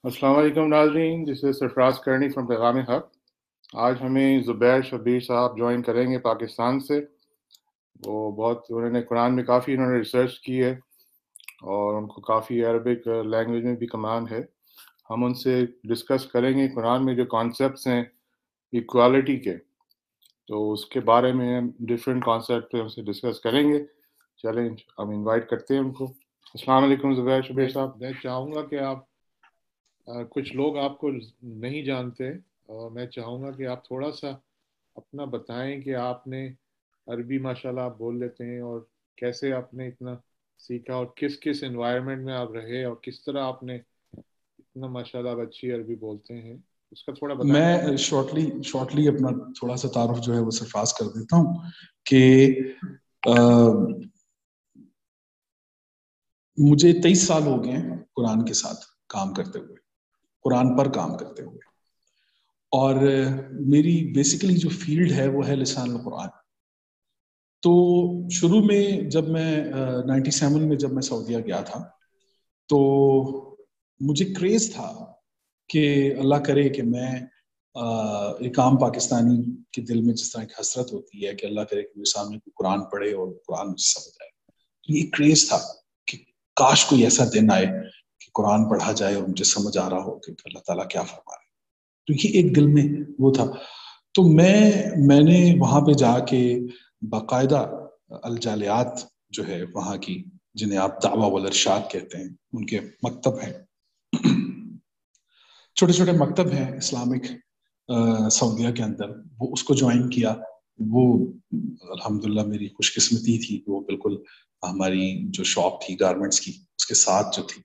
السلام علیکم ناظرین، دس از سرفراز کرنی فرام پیغام حق۔ آج ہمیں زبیر شبیر صاحب جوائن کریں گے پاکستان سے۔ انہوں نے قرآن میں کافی ریسرچ کی ہے اور ان کو کافی عربک لینگویج میں بھی کمان ہے۔ ہم ان سے ڈسکس کریں گے قرآن میں جو کانسیپٹس ہیں ایکوالٹی کے، تو اس کے بارے میں ہم ڈفرینٹ کانسیپٹ ہم سے ڈسکس کریں گے۔ چلیں ہم انوائٹ کرتے ہیں ان کو۔ السلام علیکم زبیر شبیر صاحب۔ میں چاہوں گا کہ آپ کچھ لوگ آپ کو نہیں جانتے، اور میں چاہوں گا کہ آپ تھوڑا سا اپنا بتائیں کہ آپ نے عربی ماشاءاللہ آپ بول لیتے ہیں، اور کیسے آپ نے اتنا سیکھا، اور کس کس انوائرمنٹ میں آپ رہے، اور کس طرح آپ نے اتنا ماشاءاللہ آپ اچھی عربی بولتے ہیں، اس کا تھوڑا بتائیں۔ میں شارٹلی اپنا تھوڑا سا تعارف جو ہے وہ سرفراز کر دیتا ہوں کہ مجھے 23 سال ہو گئے ہیں قرآن کے ساتھ کام کرتے ہوئے، قرآن پر کام کرتے ہوئے، اور میری بیسیکلی جو فیلڈ ہے وہ ہے لسان القرآن۔ تو شروع میں جب میں 97 میں جب میں سعودیہ گیا تھا تو مجھے کریز تھا کہ اللہ کرے کہ میں ایک عام پاکستانی کے دل میں جس طرح ایک حسرت ہوتی ہے کہ اللہ کرے کہ میرے سامنے کوئی قرآن پڑھے اور قرآن مجھے سمجھ آئے، یہ ایک کریز تھا کہ کاش کوئی ایسا دن آئے کہ قرآن پڑھا جائے اور مجھے سمجھ آ رہا ہو کہ اللہ تعالیٰ کیا فرما رہے۔ تو یہ ایک دل میں وہ تھا۔ تو میں نے وہاں پہ جا کے باقاعدہ الجالیات جو ہے وہاں کی، جنہیں آپ دعویٰ والارشاد کہتے ہیں، ان کے مکتب ہیں، چھوٹے چھوٹے مکتب ہیں اسلامک سعودیہ کے اندر، وہ اس کو جوائن کیا۔ وہ الحمدللہ میری خوش قسمتی تھی، وہ بالکل ہماری جو شاپ تھی گارمنٹس کی اس کے ساتھ جو تھی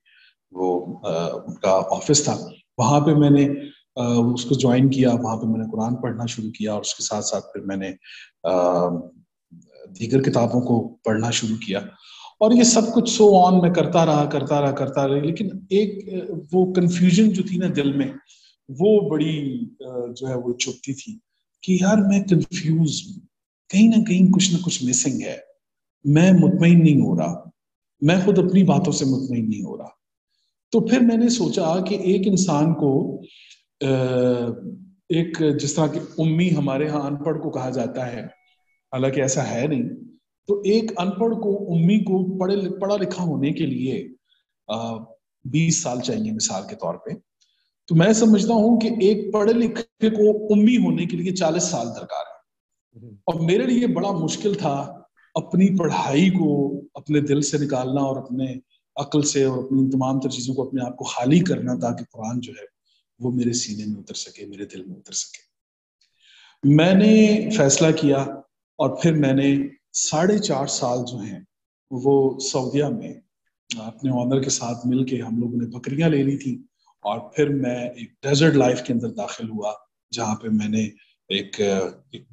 وہ ان کا آفس تھا، وہاں پہ میں نے اس کو جوائن کیا۔ وہاں پہ میں نے قرآن پڑھنا شروع کیا، اور اس کے ساتھ ساتھ پھر میں نے دیگر کتابوں کو پڑھنا شروع کیا، اور یہ سب کچھ سو آن میں کرتا رہا۔ لیکن ایک وہ کنفیوژن جو تھی نا دل میں، وہ بڑی جو ہے وہ چپتی تھی کہ یار میں کنفیوز ہوں، کہیں نہ کچھ مسنگ ہے، میں مطمئن نہیں ہو رہا، میں خود اپنی باتوں سے مطمئن نہیں ہو رہا۔ تو پھر میں نے سوچا کہ ایک انسان کو ایک جس طرح کہ امی ہمارے ہاں ان پڑھ کو کہا جاتا ہے، حالانکہ ایسا ہے نہیں، تو ایک ان پڑھ کو، امی کو پڑھا لکھا ہونے کے لیے 20 سال چاہیے مثال کے طور پہ۔ تو میں سمجھتا ہوں کہ ایک پڑھے لکھے کو امی ہونے کے لیے 40 سال درکار ہے، اور میرے لیے بڑا مشکل تھا اپنی پڑھائی کو اپنے دل سے نکالنا، اور اپنے عقل سے اور اپنی تمام تر چیزوں کو اپنے آپ کو خالی کرنا، تاکہ قرآن جو ہے وہ میرے سینے میں اتر سکے، میرے دل میں اتر سکے۔ میں نے فیصلہ کیا، اور پھر میں نے 4.5 سال جو ہیں وہ سعودیہ میں اپنے آنر کے ساتھ مل کے ہم لوگوں نے بکریاں لے لی تھی، اور پھر میں ایک ڈیزرٹ لائف کے اندر داخل ہوا، جہاں پہ میں نے ایک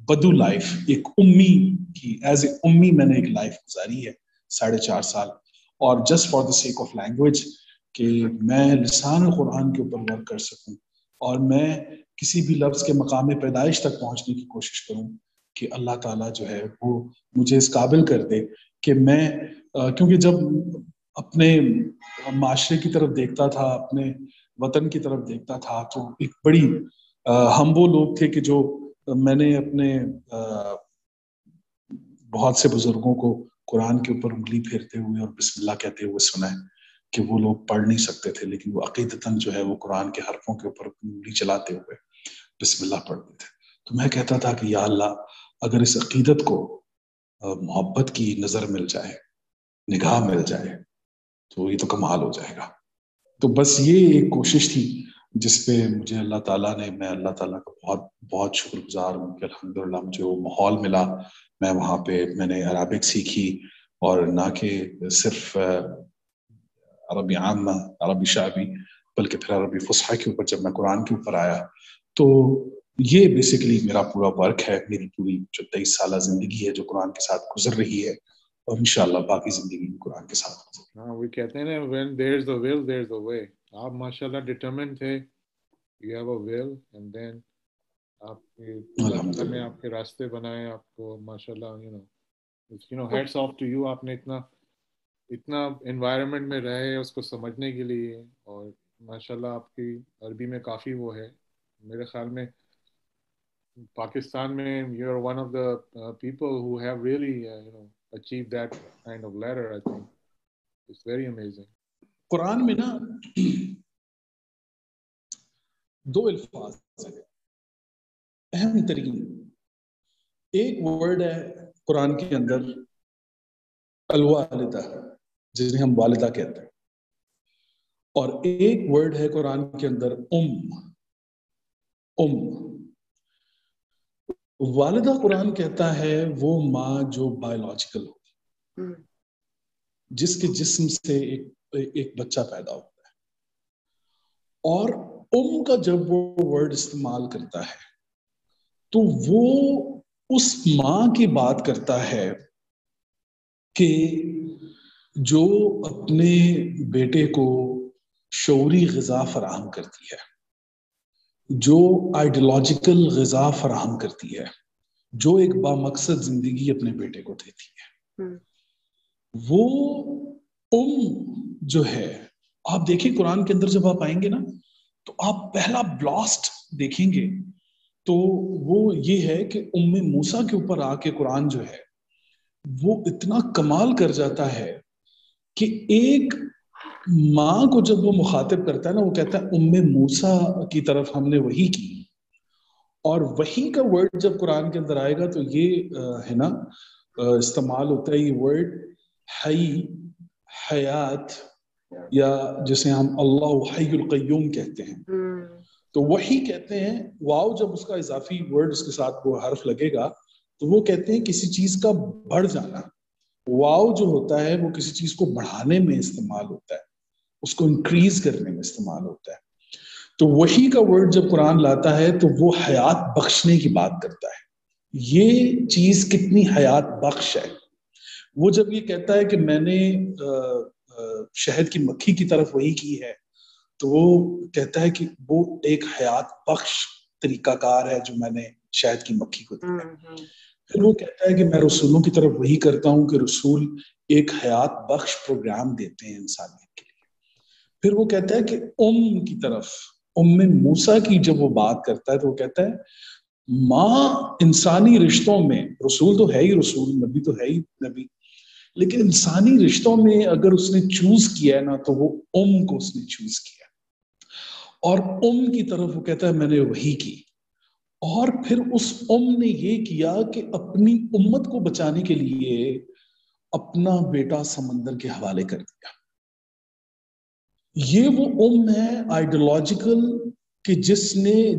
بدو لائف، ایک امی کی ایز اے امی میں نے ایک لائف گزاری ہے 4.5 سال، اور just for the sake of language, کہ میں لسان القرآن کے اوپر ورک کر سکوں، اور میں کسی بھی لفظ کے مقام پیدائش تک پہنچنے کی کوشش کروں کہ اللہ تعالیٰ جو ہے وہ مجھے اس قابل کر دے کہ میں کیونکہ جب اپنے معاشرے کی طرف دیکھتا تھا، اپنے وطن کی طرف دیکھتا تھا، تو ایک بڑی ہم وہ لوگ تھے کہ جو میں نے اپنے بہت سے بزرگوں کو قرآن کے اوپر انگلی پھیرتے ہوئے اور بسم اللہ کہتے ہوئے سنا ہے کہ وہ لوگ پڑھ نہیں سکتے تھے، لیکن وہ عقیدتاً جو ہے وہ قرآن کے حرفوں کے اوپر انگلی چلاتے ہوئے بسم اللہ پڑھتے تھے۔ تو میں کہتا تھا کہ یا اللہ، اگر اس عقیدت کو محبت کی نظر مل جائے، نگاہ مل جائے، تو یہ تو کمال ہو جائے گا۔ تو بس یہ ایک کوشش تھی جس پہ مجھے اللہ تعالیٰ نے، میں اللہ تعالیٰ کا بہت بہت شکر گزار ہوں کہ الحمدللہ مجھے وہ ماحول ملا۔ میں وہاں پہ میں نے عربک سیکھی، اور نہ کہ صرف عربی عامہ، عربی شعبی، بلکہ پھر عربی فصحی کے اوپر جب میں قرآن کے اوپر آیا، تو یہ بیسیکلی میرا پورا ورک ہے، میری پوری جو 23 سالہ زندگی ہے جو قرآن کے ساتھ گزر رہی ہے، اور انشاءاللہ باقی زندگی قرآن کے ساتھ گزر۔ ہاں، وہ کہتے ہیں نا when there's the will there's the way۔ آپ ماشاءاللہ ڈٹرمنٹ تھے، you have a will and then آپ اللہ تعالیٰ نے آپ کے راستے بنائے، آپ کو ماشاءاللہ hats off to you۔ آپ نے اتنا انوائرمنٹ میں رہے اس کو سمجھنے کے لیے، اور ماشاءاللہ آپ کی عربی میں کافی وہ ہے. میرے خیال میں پاکستان میں you are one of the people who have really achieved that kind of letter. I think it's very amazing. قرآن میں نا دو الفاظ ہیں اہم ترین. ایک ورڈ ہے قرآن کے اندر الوالدہ، جسے ہم والدہ کہتے ہیں، اور ایک ورڈ ہے قرآن کے اندر والدہ قرآن کہتا ہے وہ ماں جو بایولوجیکل ہوتی، جس کے جسم سے ایک بچہ پیدا ہوتا ہے. اور کا جب وہ ورڈ استعمال کرتا ہے تو وہ اس ماں کی بات کرتا ہے کہ جو اپنے بیٹے کو شعوری غذا فراہم کرتی ہے، جو آئیڈیالوجیکل غذا فراہم کرتی ہے، جو ایک بامقصد زندگی اپنے بیٹے کو دیتی ہے. وہ جو ہے، آپ دیکھیں قرآن کے اندر جب آپ آئیں گے نا تو آپ پہلا بلاسٹ دیکھیں گے تو وہ یہ ہے کہ موسیٰ کے اوپر آ کے قرآن جو ہے وہ اتنا کمال کر جاتا ہے کہ ایک ماں کو جب وہ مخاطب کرتا ہے نا، وہ کہتا ہے موسیٰ کی طرف ہم نے وحی کی. اور وحی کا ورڈ جب قرآن کے اندر آئے گا تو یہ ہے نا استعمال ہوتا ہے یہ ورڈ حی، حیات، یا جسے ہم اللہ حی القیوم کہتے ہیں. تو وحی کہتے ہیں، واو جب اس کا اضافی ورڈ اس کے ساتھ وہ حرف لگے گا تو وہ کہتے ہیں کسی چیز کا بڑھ جانا. واو جو ہوتا ہے وہ کسی چیز کو بڑھانے میں استعمال ہوتا ہے، اس کو انکریز کرنے میں استعمال ہوتا ہے. تو وحی کا ورڈ جب قرآن لاتا ہے تو وہ حیات بخشنے کی بات کرتا ہے. یہ چیز کتنی حیات بخش ہے. وہ جب یہ کہتا ہے کہ میں نے شہد کی مکھی کی طرف وحی کی ہے تو وہ کہتا ہے کہ وہ ایک حیات بخش طریقہ کار ہے جو میں نے شہد کی مکھی کو دیا. پھر وہ کہتا ہے کہ میں رسولوں کی طرف وحی کرتا ہوں کہ رسول ایک حیات بخش پروگرام دیتے ہیں انسانیت کے لیے. پھر وہ کہتا ہے کہ کی طرف موسیٰ کی جب وہ بات کرتا ہے تو وہ کہتا ہے ماں انسانی رشتوں میں، رسول تو ہے ہی رسول، نبی تو ہے ہی نبی، لیکن انسانی رشتوں میں اگر اس نے چوز کیا ہے نا تو وہ کو اس نے چوز کیا. اور کی طرف وہ کہتا ہے میں نے وحی کی. اور پھر اس نے یہ کیا کہ اپنی امت کو بچانے کے لیے اپنا بیٹا سمندر کے حوالے کر دیا. یہ وہ ہے آئیڈیالوجیکل کہ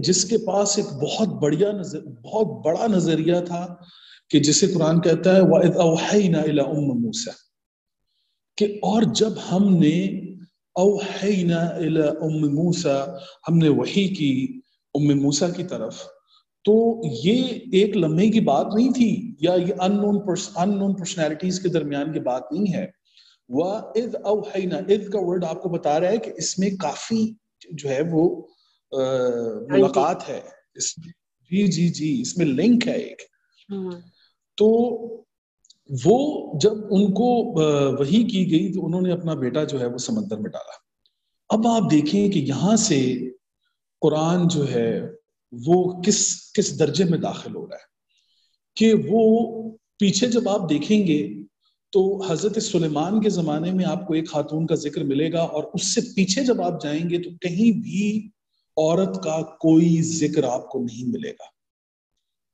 جس کے پاس ایک بہت بڑا نظریہ تھا کہ جسے قرآن کہتا ہے وَإِذْ أَوْحَيْنَا إِلَىٰ أُمِّ مُوسَىٰ، کہ اور جب ہم نے اوحینا الی ام موسیٰ، ہم نے وحی کی موسیٰ کی طرف، تو یہ ایک لمحے کی بات نہیں تھی یا یہ ان نون پرسنالٹیز کے درمیان کی بات نہیں ہے. وَإِذْ أَوْحَيْنَا، اذ کا ورڈ آپ کو بتا رہا ہے کہ اس میں کافی جو ہے وہ ملاقات ہے اس میں. جی اس میں لنک ہے ایک. تو وہ جب ان کو وحی کی گئی تو انہوں نے اپنا بیٹا جو ہے وہ سمندر میں ڈالا. اب آپ دیکھیں کہ یہاں سے قرآن جو ہے وہ کس درجے میں داخل ہو رہا ہے کہ وہ پیچھے جب آپ دیکھیں گے تو حضرت سلیمان کے زمانے میں آپ کو ایک خاتون کا ذکر ملے گا، اور اس سے پیچھے جب آپ جائیں گے تو کہیں بھی عورت کا کوئی ذکر آپ کو نہیں ملے گا.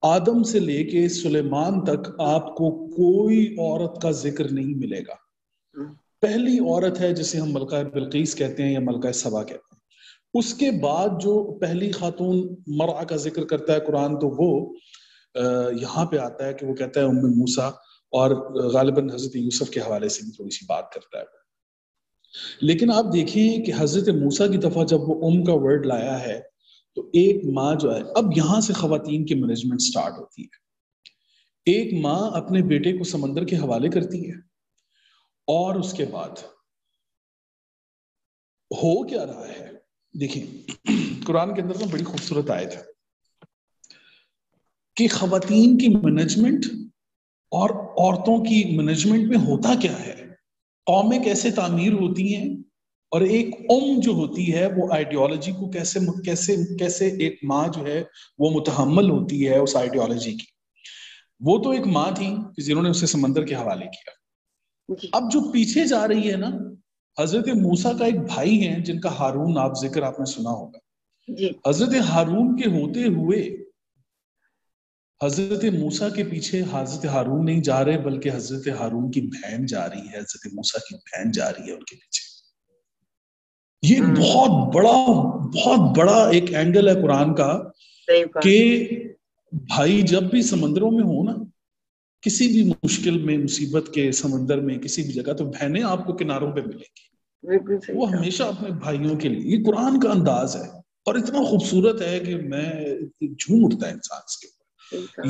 آدم سے لے کے سلیمان تک آپ کو کوئی عورت کا ذکر نہیں ملے گا. پہلی عورت ہے جسے ہم ملکہ بلقیس کہتے ہیں یا ملکہ سبا کہتے ہیں. اس کے بعد جو پہلی خاتون مرأہ کا ذکر کرتا ہے قرآن تو وہ یہاں پہ آتا ہے کہ وہ کہتا ہے ام موسیٰ، اور غالباً حضرت یوسف کے حوالے سے بھی تھوڑی سی بات کرتا ہے. لیکن آپ دیکھیں کہ حضرت موسیٰ کی دفعہ جب وہ کا ورڈ لایا ہے تو ایک ماں جو ہے، اب یہاں سے خواتین کی مینجمنٹ سٹارٹ ہوتی ہے. ایک ماں اپنے بیٹے کو سمندر کے حوالے کرتی ہے، اور اس کے بعد ہو کیا رہا ہے دیکھیں قرآن کے اندر نا بڑی خوبصورت آیت ہے کہ خواتین کی مینجمنٹ اور عورتوں کی مینجمنٹ میں ہوتا کیا ہے، قومیں کیسے تعمیر ہوتی ہیں اور ایک جو ہوتی ہے وہ آئیڈیالوجی کو کیسے ایک ماں جو ہے وہ متحمل ہوتی ہے اس آئیڈیالوجی کی. وہ تو ایک ماں تھی جنہوں نے اسے سمندر کے حوالے کیا. اب جو پیچھے جا رہی ہے نا، حضرت موسیٰ کا ایک بھائی ہیں جن کا ہارون ذکر آپ نے سنا ہوگا. حضرت ہارون کے ہوتے ہوئے حضرت موسیٰ کے پیچھے حضرت ہارون نہیں جا رہے، بلکہ حضرت ہارون کی بہن جا رہی ہے، حضرت موسیٰ کی بہن جا رہی ہے ان کے پیچھے. یہ بہت بڑا ایک اینگل ہے قرآن کا کہ بھائی جب بھی سمندروں میں ہو نا، کسی بھی مشکل میں، مصیبت کے سمندر میں، کسی بھی جگہ، تو بہنیں آپ کو کناروں پہ ملیں گی. وہ ہمیشہ اپنے بھائیوں کے لیے. یہ قرآن کا انداز ہے اور اتنا خوبصورت ہے کہ میں جھوم اٹھتا ہے انسان اس کے اوپر.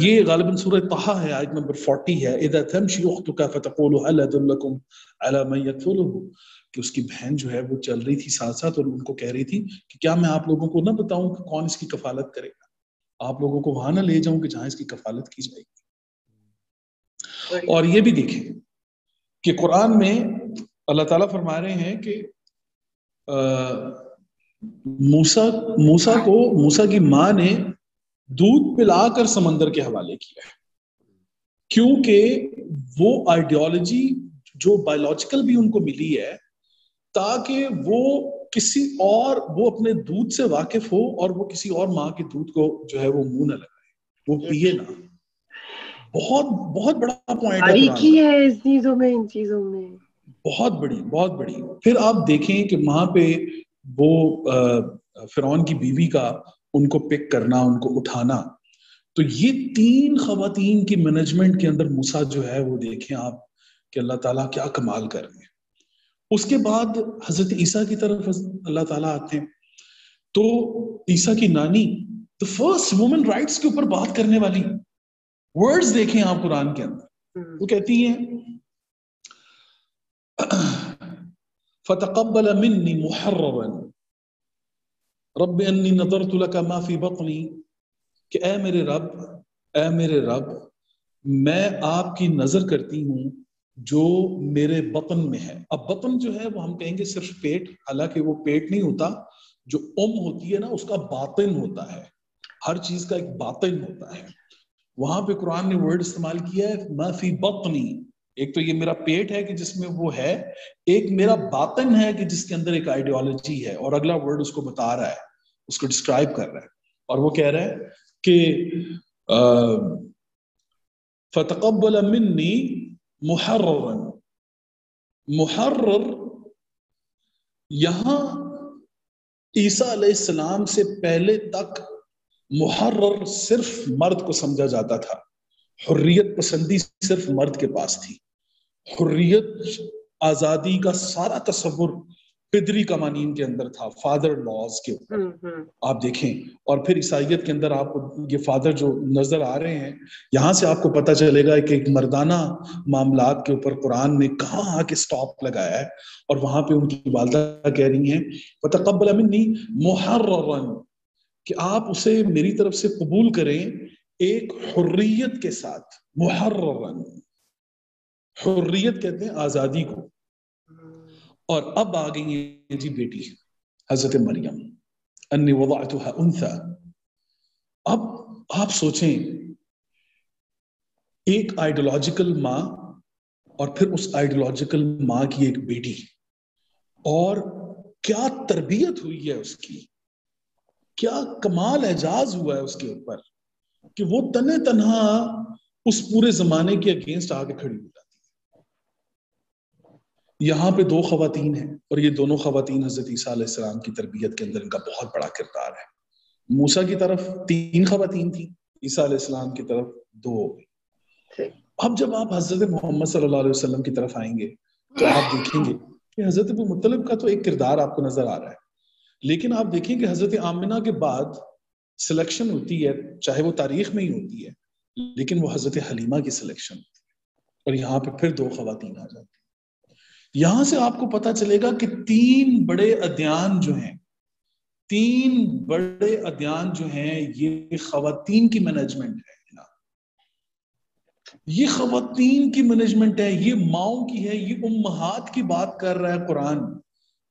یہ غالباً سورہ طٰہٰ ہے، آیت نمبر 40 ہے. اذا تمشي اختك فتقول هل ادلكم على من يكفله، کہ اس کی بہن جو ہے وہ چل رہی تھی ساتھ ساتھ اور ان کو کہہ رہی تھی کہ کیا میں آپ لوگوں کو نہ بتاؤں کہ کون اس کی کفالت کرے گا، آپ لوگوں کو وہاں نہ لے جاؤں کہ جہاں اس کی کفالت کی جائے گی. اور یہ بھی دیکھیں کہ قرآن میں اللہ تعالیٰ فرما رہے ہیں کہ موسیٰ کی ماں نے دودھ پلا کر سمندر کے حوالے کیا ہے، کیونکہ وہ آئیڈیالوجی جو بایولوجیکل بھی ان کو ملی ہے، تاکہ وہ اپنے دودھ سے واقف ہو اور وہ کسی اور ماں کے دودھ کو جو ہے وہ منہ نہ لگائے، وہ پیے نہ. بہت بڑا پوائنٹ ہے اس چیزوں میں، ان چیزوں میں بہت بڑی. پھر آپ دیکھیں کہ وہاں پہ وہ فرعون کی بیوی کا ان کو پک کرنا، ان کو اٹھانا، تو یہ 3 خواتین کی مینجمنٹ کے اندر موسیٰ جو ہے وہ دیکھیں آپ کہ اللہ تعالیٰ کیا کمال کر رہے ہیں. اس کے بعد حضرت عیسیٰ کی طرف اللہ تعالیٰ آتے ہیں تو عیسیٰ کی نانی the first women rights کے اوپر بات کرنے والی ورڈز دیکھیں آپ قرآن کے اندر. وہ کہتی ہیں فَتَقَبَّلَ مِنِّي مُحَرَّرًا رَبِّ أَنِّي نَظَرْتُ لَكَ مَا فِي بَطْنِي، کہ اے میرے رب میں آپ کی نظر کرتی ہوں جو میرے بطن میں ہے. اب بطن جو ہے وہ ہم کہیں گے صرف پیٹ، حالانکہ وہ پیٹ نہیں ہوتا. جو ہوتی ہے نا اس کا باطن ہوتا ہے، ہر چیز کا ایک باطن ہوتا ہے. وہاں پہ قرآن نے ورڈ استعمال کیا ہے ما فی بطنی. ایک تو یہ میرا پیٹ ہے کہ جس میں وہ ہے، ایک میرا باطن ہے کہ جس کے اندر ایک آئیڈیالوجی ہے، اور اگلا ورڈ اس کو بتا رہا ہے، اس کو ڈسکرائب کر رہا ہے، اور وہ کہہ رہا ہے کہ فَتَقَبَّلَ مِنِّي مُحَرَّرًا. محرر یہاں عیسیٰ علیہ السلام سے پہلے تک محرر صرف مرد کو سمجھا جاتا تھا. حریت پسندی صرف مرد کے پاس تھی. حریت، آزادی کا سارا تصور پدری قوانین کے اندر تھا، فادر لاز کے اوپر آپ دیکھیں. اور پھر عیسائیت کے اندر آپ کو یہ فادر جو نظر آ رہے ہیں، یہاں سے آپ کو پتہ چلے گا کہ ایک مردانہ معاملات کے اوپر قرآن نے کہاں آ کے سٹاپ لگایا ہے. اور وہاں پہ ان کی والدہ کہہ رہی ہیں وَتَقَبَّلَ مِنِّي مُحَرَّرًا، کہ آپ اسے میری طرف سے قبول کریں ایک حریت کے ساتھ. محررًا، حریت کہتے ہیں آزادی کو. اور اب آ گئی ہے جی بیٹی حضرت مریم، انی وضعتها انثى. اب آپ سوچیں ایک آئیڈیالوجیکل ماں اور پھر اس آئیڈیالوجیکل ماں کی ایک بیٹی، اور کیا تربیت ہوئی ہے اس کی، کیا کمال اعجاز ہوا ہے اس کے اوپر کہ وہ تنہا اس پورے زمانے کے اگینسٹ آ کے کھڑی ہو جاتی ہے. یہاں پہ 2 خواتین ہیں، اور یہ دونوں خواتین حضرت عیسیٰ علیہ السلام کی تربیت کے اندر ان کا بہت بڑا کردار ہے. موسیٰ کی طرف 3 خواتین تھیں، عیسیٰ علیہ السلام کی طرف 2 ہو گئی. اب جب آپ حضرت محمد صلی اللہ علیہ وسلم کی طرف آئیں گے تو آپ دیکھیں گے کہ حضرت ابو مطلب کا تو ایک کردار آپ کو نظر آ رہا ہے، لیکن آپ دیکھیں کہ حضرت آمنہ کے بعد سلیکشن ہوتی ہے، چاہے وہ تاریخ میں ہی ہوتی ہے، لیکن وہ حضرت حلیمہ کی سلیکشن ہوتی ہے، اور یہاں پہ پھر 2 خواتین آ جاتی ہیں. یہاں سے آپ کو پتا چلے گا کہ 3 بڑے ادیان جو ہیں، 3 بڑے ادیان جو ہیں یہ خواتین کی مینجمنٹ ہے. یہ خواتین کی مینجمنٹ ہے، یہ ماؤں کی ہے، یہ امہات کی بات کر رہا ہے قرآن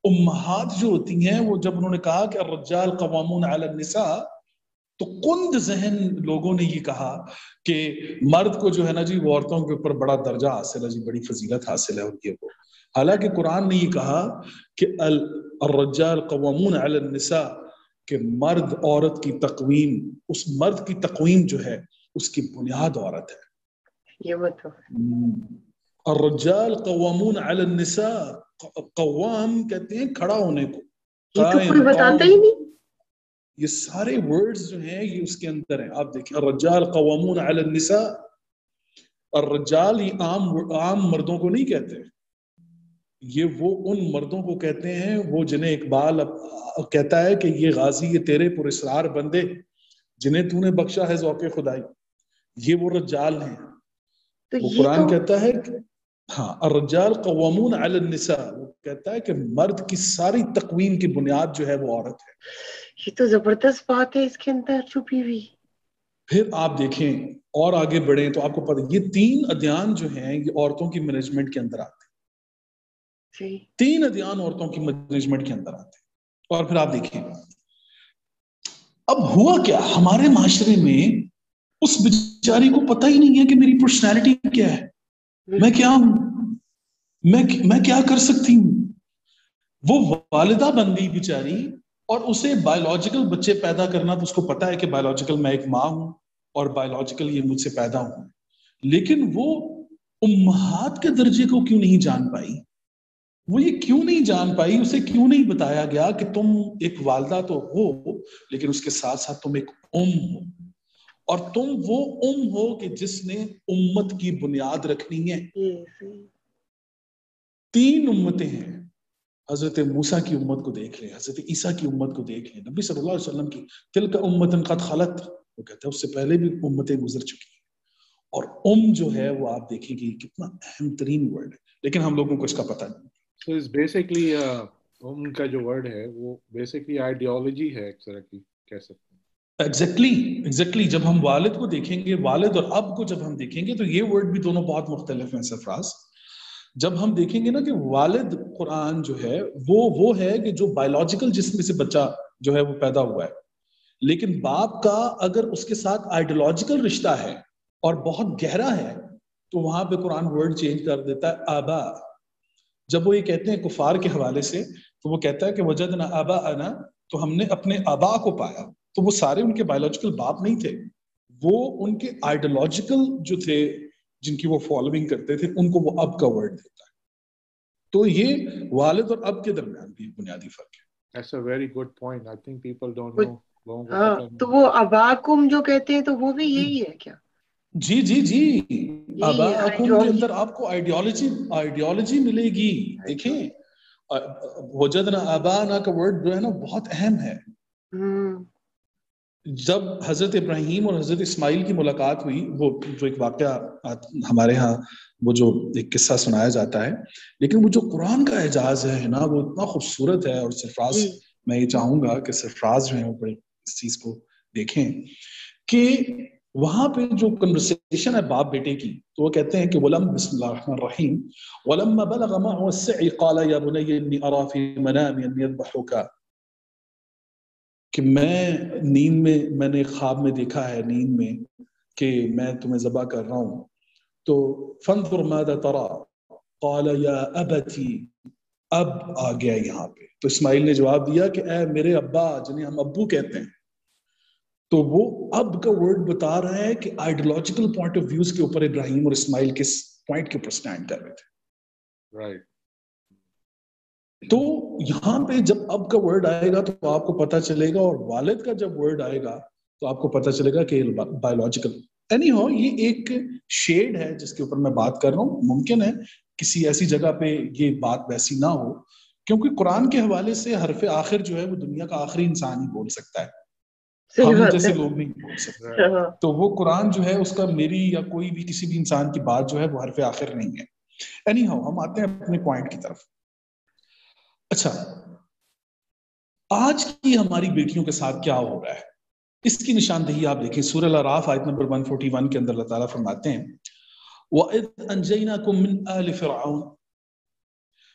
امہات جو ہوتی ہیں وہ جب انہوں نے کہا کہ الرجال قوامون علی النساء تو کند ذہن لوگوں نے یہ کہا کہ مرد کو جو ہے نا جی وہ عورتوں کے اوپر بڑا درجہ حاصل ہے جی، بڑی فضیلت حاصل ہے ان کے کو. حالانکہ قرآن نے یہ کہا کہ الرجال قوامون علی النساء کہ مرد عورت کی تقویم، اس مرد کی تقویم جو ہے اس کی بنیاد عورت ہے. یہ بتاؤ الرجال قوامون علی النساء، قوام کہتے ہیں کھڑا ہونے کو، یہ تو کوئی بتاتا ہی نہیں. یہ سارے ورڈز جو ہیں یہ اس کے اندر ہیں. آپ دیکھیں الرجال قوامون علی النساء، الرجال یہ عام مردوں کو نہیں کہتے، یہ وہ ان مردوں کو کہتے ہیں وہ جنہیں اقبال کہتا ہے کہ یہ غازی یہ تیرے پراسرار بندے جنہیں تو نے بخشا ہے ذوق خدائی، یہ وہ رجال ہیں. وہ قرآن کہتا ہے کہ ہاں الرجال قوامون علی النساء، وہ کہتا ہے کہ مرد کی ساری تقویم کی بنیاد جو ہے وہ عورت ہے. یہ تو زبردست بات ہے اس کے اندر چھپی ہوئی. پھر آپ دیکھیں اور آگے بڑھیں تو آپ کو پتہ یہ 3 ادیان جو ہیں یہ عورتوں کی مینجمنٹ کے اندر آتے ہیں. 3 ادیان عورتوں کی مینجمنٹ کے اندر آتے ہیں. اور پھر آپ دیکھیں اب ہوا کیا ہمارے معاشرے میں، اس بیچاری کو پتہ ہی نہیں ہے کہ میری پرسنالٹی کیا ہے، میں کیا ہوں، میں کیا کر سکتی ہوں. وہ والدہ بن گئی بیچاری اور اسے بایولوجیکل بچے پیدا کرنا تو اس کو پتا ہے کہ بایولوجیکل میں ایک ماں ہوں اور بایولوجیکل یہ مجھ سے پیدا ہوں، لیکن وہ امہات کے درجے کو کیوں نہیں جان پائی. وہ یہ کیوں نہیں جان پائی، اسے کیوں نہیں بتایا گیا کہ تم ایک والدہ تو ہو لیکن اس کے ساتھ ساتھ تم ایک ام ہو، اور تم وہ ام ہو کہ جس نے امت کی بنیاد رکھنی ہے. 3 امتیں ہیں، حضرت موسیٰ کی امت کو دیکھ لیں، حضرت عیسیٰ کی امت کو دیکھ لیں، نبی صلی اللہ علیہ وسلم کی تلک امت قد خلت، وہ کہتے ہیں اس سے پہلے بھی امتیں گزر چکی ہیں. اور جو ہے وہ آپ دیکھیں گے کتنا اہم ترین ورڈ ہے، لیکن ہم لوگوں کو اس کا پتہ نہیں. So it's basically کا جو ورڈ ہے وہ بیسکلی آئیڈیالوجی ہے ایک طرح کی، کہہ سکتے ہیں. ایگزیکٹلی جب ہم والد کو دیکھیں گے، والد اور اب کو جب ہم دیکھیں گے تو یہ ورڈ بھی دونوں بہت مختلف ہیں سرفراز. جب ہم دیکھیں گے نا کہ والد قرآن جو ہے وہ ہے کہ جو بایولوجیکل جسم سے بچہ جو ہے وہ پیدا ہوا ہے، لیکن باپ کا اگر اس کے ساتھ آئیڈیالوجیکل رشتہ ہے اور بہت گہرا ہے تو وہاں پہ قرآن ورڈ چینج کر دیتا ہے آبا. جب وہ یہ کہتے ہیں کفار کے حوالے سے تو وہ کہتا ہے کہ وجدنا آباءنا، تو ہم نے اپنے آبا کو پایا. تو وہ سارے ان کے بایولوجیکل باپ نہیں تھے، وہ ان کے آئیڈیالوجیکل جو تھے جن کی وہ فالوئنگ کرتے تھے ان کو وہ اب کا ورڈ دیتا ہے. تو یہ والد اور اب کے درمیان بھی بنیادی فرق ہے. That's a very good point. I think people don't know. تو وہ اباکم جو کہتے ہیں تو وہ بھی یہی ہے کیا؟ جی جی جی اباکم کے اندر آپ کو آئیڈیالوجی ملے گی. دیکھیں وجدنا آبانا کا ورڈ جو ہے نا بہت اہم ہے. جب حضرت ابراہیم اور حضرت اسماعیل کی ملاقات ہوئی، وہ جو ایک واقعہ ہمارے ہاں وہ جو ایک قصہ سنایا جاتا ہے، لیکن وہ جو قرآن کا اعجاز ہے نا وہ اتنا خوبصورت ہے. اور سرفراز میں یہ چاہوں گا کہ سرفراز جو ہیں وہ اس چیز کو دیکھیں کہ وہاں پہ جو کنورسیشن ہے باپ بیٹے کی، تو وہ کہتے ہیں کہ ولم بسم اللہ الرحمن الرحیم ولما بلغ معه السعي قال يا بني اني ارى في منامي اني اذبحك، کہ میں نے خواب میں دیکھا ہے نیند میں کہ میں تمہیں ذبح کر رہا ہوں. تو فانظر ماذا ترى قال يا ابتي، اب آ گیا یہاں پہ. تو اسماعیل نے جواب دیا کہ اے میرے ابا، جنہیں ہم ابو کہتے ہیں. تو وہ اب کا ورڈ بتا رہا ہے کہ آئیڈیالوجیکل پوائنٹ آف ویوز کے اوپر ابراہیم اور اسماعیل کس پوائنٹ کے اوپر سٹینڈ کر رہے تھے. Right. تو یہاں پہ جب اب کا ورڈ آئے گا تو آپ کو پتا چلے گا، اور والد کا جب ورڈ آئے گا تو آپ کو پتا چلے گا کہ بایولوجیکل. اینی ہو یہ ایک شیڈ ہے جس کے اوپر میں بات کر رہا ہوں. ممکن ہے کسی ایسی جگہ پہ یہ بات ویسی نہ ہو، کیونکہ قرآن کے حوالے سے حرف آخر جو ہے وہ دنیا کا آخری انسان ہی بول سکتا ہے، ہم جیسے لوگ نہیں بول سکتے. تو وہ قرآن جو ہے اس کا میری یا کوئی بھی کسی بھی انسان کی بات جو ہے وہ حرف آخر نہیں ہے. اینی ہو ہم آتے ہیں اپنے پوائنٹ کی طرف. اچھا، آج کی ہماری بیٹیوں کے ساتھ کیا ہو رہا ہے اس کی نشاندہی آپ دیکھیں. سورہ الاعراف آیت نمبر 141 کے اندر اللہ تعالیٰ فرماتے ہیں وَإِذْ أَنْجَيْنَاكُمْ مِنْ آلِ فِرْعَوْنَ،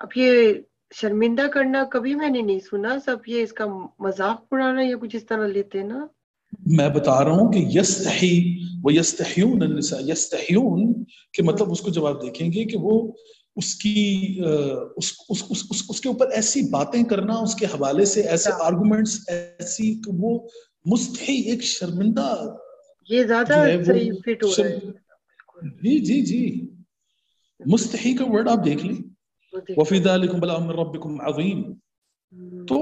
اب یہ شرمندہ کرنا کبھی میں نے نہیں سنا، سب یہ اس کا مذاق اڑانا یا کچھ اس طرح لیتے ہیں نا. میں بتا رہا ہوں کہ یستحی و یستحیون النساء، یستحیون کہ مطلب اس کو جب آپ دیکھیں گے کہ وہ اس کی اس کے اوپر ایسی باتیں کرنا، اس کے حوالے سے ایسے آرگومنٹس، ایسی کہ وہ مستحی، ایک شرمندہ یہ زیادہ جو ہے صحیح وہ فٹ ہو رہا ہے. جی جی جی، مستحی کا ورڈ آپ دیکھ لیں، وفی ذالکم بلاء من ربکم عظیم. تو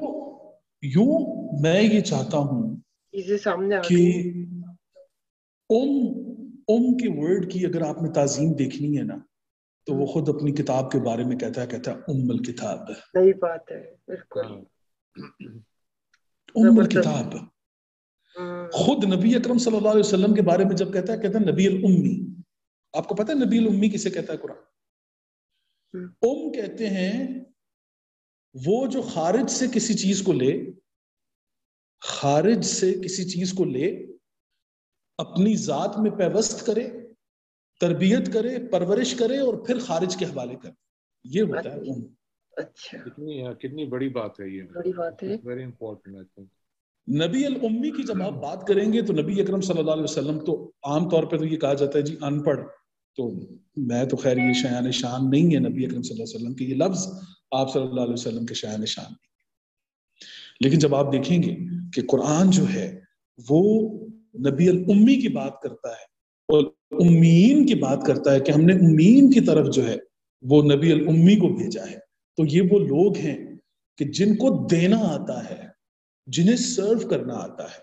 یوں میں یہ چاہتا ہوں چیزیں سامنے آ کہ گئی. کے ورڈ کی اگر آپ نے تعظیم دیکھنی ہے نا تو وہ خود اپنی کتاب کے بارے میں کہتا ہے الکتاب. صحیح بات ہے، بالکل الکتاب. خود نبی اکرم صلی اللہ علیہ وسلم کے بارے میں جب کہتا ہے نبی الامی. آپ کو پتہ ہے نبی الامی کسے کہتا ہے قرآن؟ کہتے ہیں وہ جو خارج سے کسی چیز کو لے اپنی ذات میں پیوست کرے، تربیت کرے، پرورش کرے اور پھر خارج کے حوالے کرے، یہ ہوتا ہے اچھا، کتنی بڑی بات ہے، یہ بڑی بات ہے، ویری امپورٹنٹ آئی تھنک. نبی الامی کی جب آپ بات کریں گے تو نبی اکرم صلی اللہ علیہ وسلم تو عام طور پہ تو یہ کہا جاتا ہے جی ان پڑھ، تو میں تو خیر یہ شایان شان نہیں ہے نبی اکرم صلی اللہ علیہ وسلم کے یہ لفظ آپ صلی اللہ علیہ وسلم کے شایان شان نہیں. لیکن جب آپ دیکھیں گے کہ قرآن جو ہے وہ نبی الامی کی بات کرتا ہے اور امیین کی بات کرتا ہے کہ ہم نے امیین کی طرف جو ہے وہ نبی الامی کو بھیجا ہے، تو یہ وہ لوگ ہیں کہ جن کو دینا آتا ہے، جنہیں سرو کرنا آتا ہے.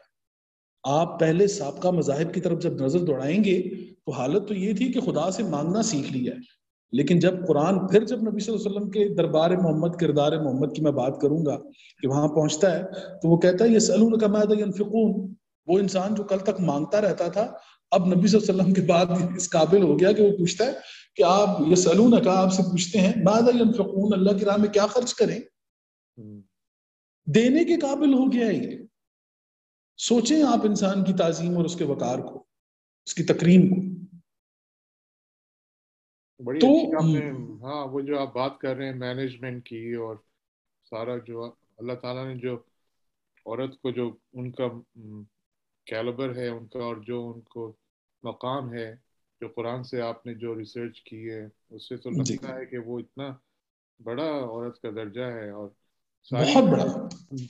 آپ پہلے سابقہ مذاہب کی طرف جب نظر دوڑائیں گے تو حالت تو یہ تھی کہ خدا سے مانگنا سیکھ لیا ہے، لیکن جب قرآن پھر جب نبی صلی اللہ علیہ وسلم کے دربار محمد، کردار محمد کی میں بات کروں گا کہ وہاں پہنچتا ہے تو وہ کہتا ہے یسألونک ماذا ینفقون. وہ انسان جو کل تک مانگتا رہتا تھا اب نبی صلی اللہ علیہ وسلم کے بعد اس قابل ہو گیا کہ وہ پوچھتا ہے کہ آپ یسألونک، آپ سے پوچھتے ہیں ماذا ینفقون، اللہ کی راہ میں کیا خرچ کریں. دینے کے قابل ہو گیا ہے یہ. سوچیں آپ انسان کی تعظیم اور اس کے وقار کو، اس کی تکریم کو. بڑی اچھی آپ نے، ہاں وہ جو آپ بات کر رہے ہیں مینجمنٹ کی اور سارا جو اللہ تعالیٰ نے جو عورت کو جو ان کا کیلبر ہے ان کا اور جو ان کو مقام ہے، جو قرآن سے آپ نے جو ریسرچ کی ہے اس سے تو لگتا ہے کہ وہ اتنا بڑا عورت کا درجہ ہے، اور بہت بڑا،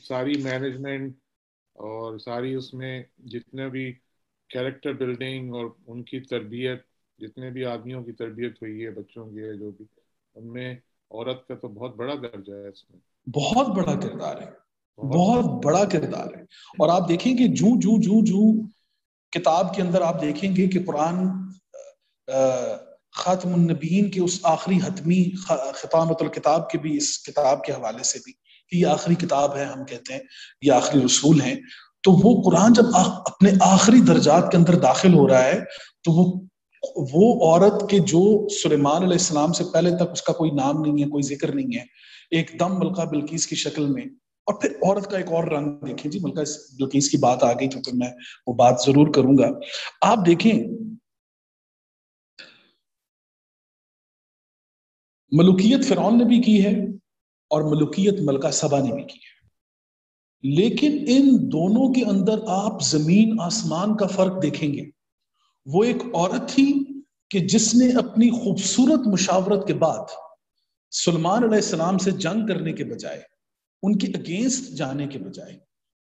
ساری مینجمنٹ اور ساری اس میں جتنے بھی کیریکٹر بلڈنگ اور ان کی تربیت، جتنے بھی آدمیوں کی تربیت ہوئی ہے، بچوں کی ہے جو بھی، ان میں عورت کا تو بہت بڑا درجہ ہے، اس میں بہت بڑا کردار ہے، بہت بڑا کردار ہے. اور آپ دیکھیں گے جو کتاب کے اندر آپ دیکھیں گے کہ قرآن خاتم النبیین کے اس آخری حتمی ختامت الکتاب کے بھی، اس کتاب کے حوالے سے بھی کہ یہ آخری کتاب ہے، ہم کہتے ہیں یہ آخری رسول ہیں. تو وہ قرآن جب اپنے آخری درجات کے اندر داخل ہو رہا ہے تو وہ عورت کے جو سلیمان علیہ السلام سے پہلے تک اس کا کوئی نام نہیں ہے، کوئی ذکر نہیں ہے، ایک دم ملکہ بلقیس کی شکل میں. اور پھر عورت کا ایک اور رنگ دیکھیں جی، ملکہ بلقیس کی بات آ گئی تو پھر میں وہ بات ضرور کروں گا. آپ دیکھیں ملوکیت فرعون نے بھی کی ہے اور ملوکیت ملکہ سبا نے بھی کی ہے، لیکن ان دونوں کے اندر آپ زمین آسمان کا فرق دیکھیں گے. وہ ایک عورت تھی کہ جس نے اپنی خوبصورت مشاورت کے بعد سلیمان علیہ السلام سے جنگ کرنے کے بجائے، ان کے اگینسٹ جانے کے بجائے،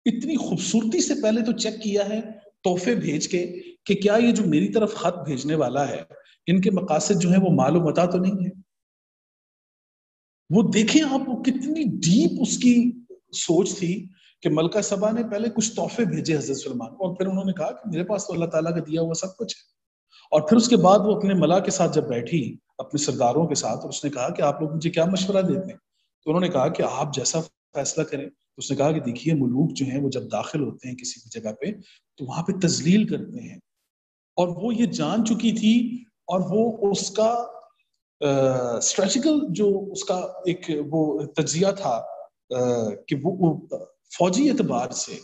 اتنی خوبصورتی سے پہلے تو چیک کیا ہے تحفے بھیج کے کہ کیا یہ جو میری طرف خط بھیجنے والا ہے ان کے مقاصد جو ہیں وہ مال و متاع تو نہیں ہے. وہ دیکھیں آپ، وہ کتنی ڈیپ اس کی سوچ تھی کہ ملکہ سبا نے پہلے کچھ تحفے بھیجے حضرت سلیمان کو، اور پھر انہوں نے کہا کہ میرے پاس تو اللہ تعالیٰ کا دیا ہوا سب کچھ ہے. اور پھر اس کے بعد وہ اپنے ملا کے ساتھ جب بیٹھی، اپنے سرداروں کے ساتھ، اور اس نے کہا کہ آپ لوگ مجھے کیا مشورہ دیتے ہیں؟ تو انہوں نے کہا کہ آپ جیسا فیصلہ کریں. تو اس نے کہا کہ دیکھیے ملوک جو ہیں وہ جب داخل ہوتے ہیں کسی بھی جگہ پہ تو وہاں پہ تذلیل کرتے ہیں، اور وہ یہ جان چکی تھی، اور وہ اس کا اسٹریٹجیکل جو اس کا ایک وہ تجزیہ تھا کہ وہ فوجی اعتبار سے،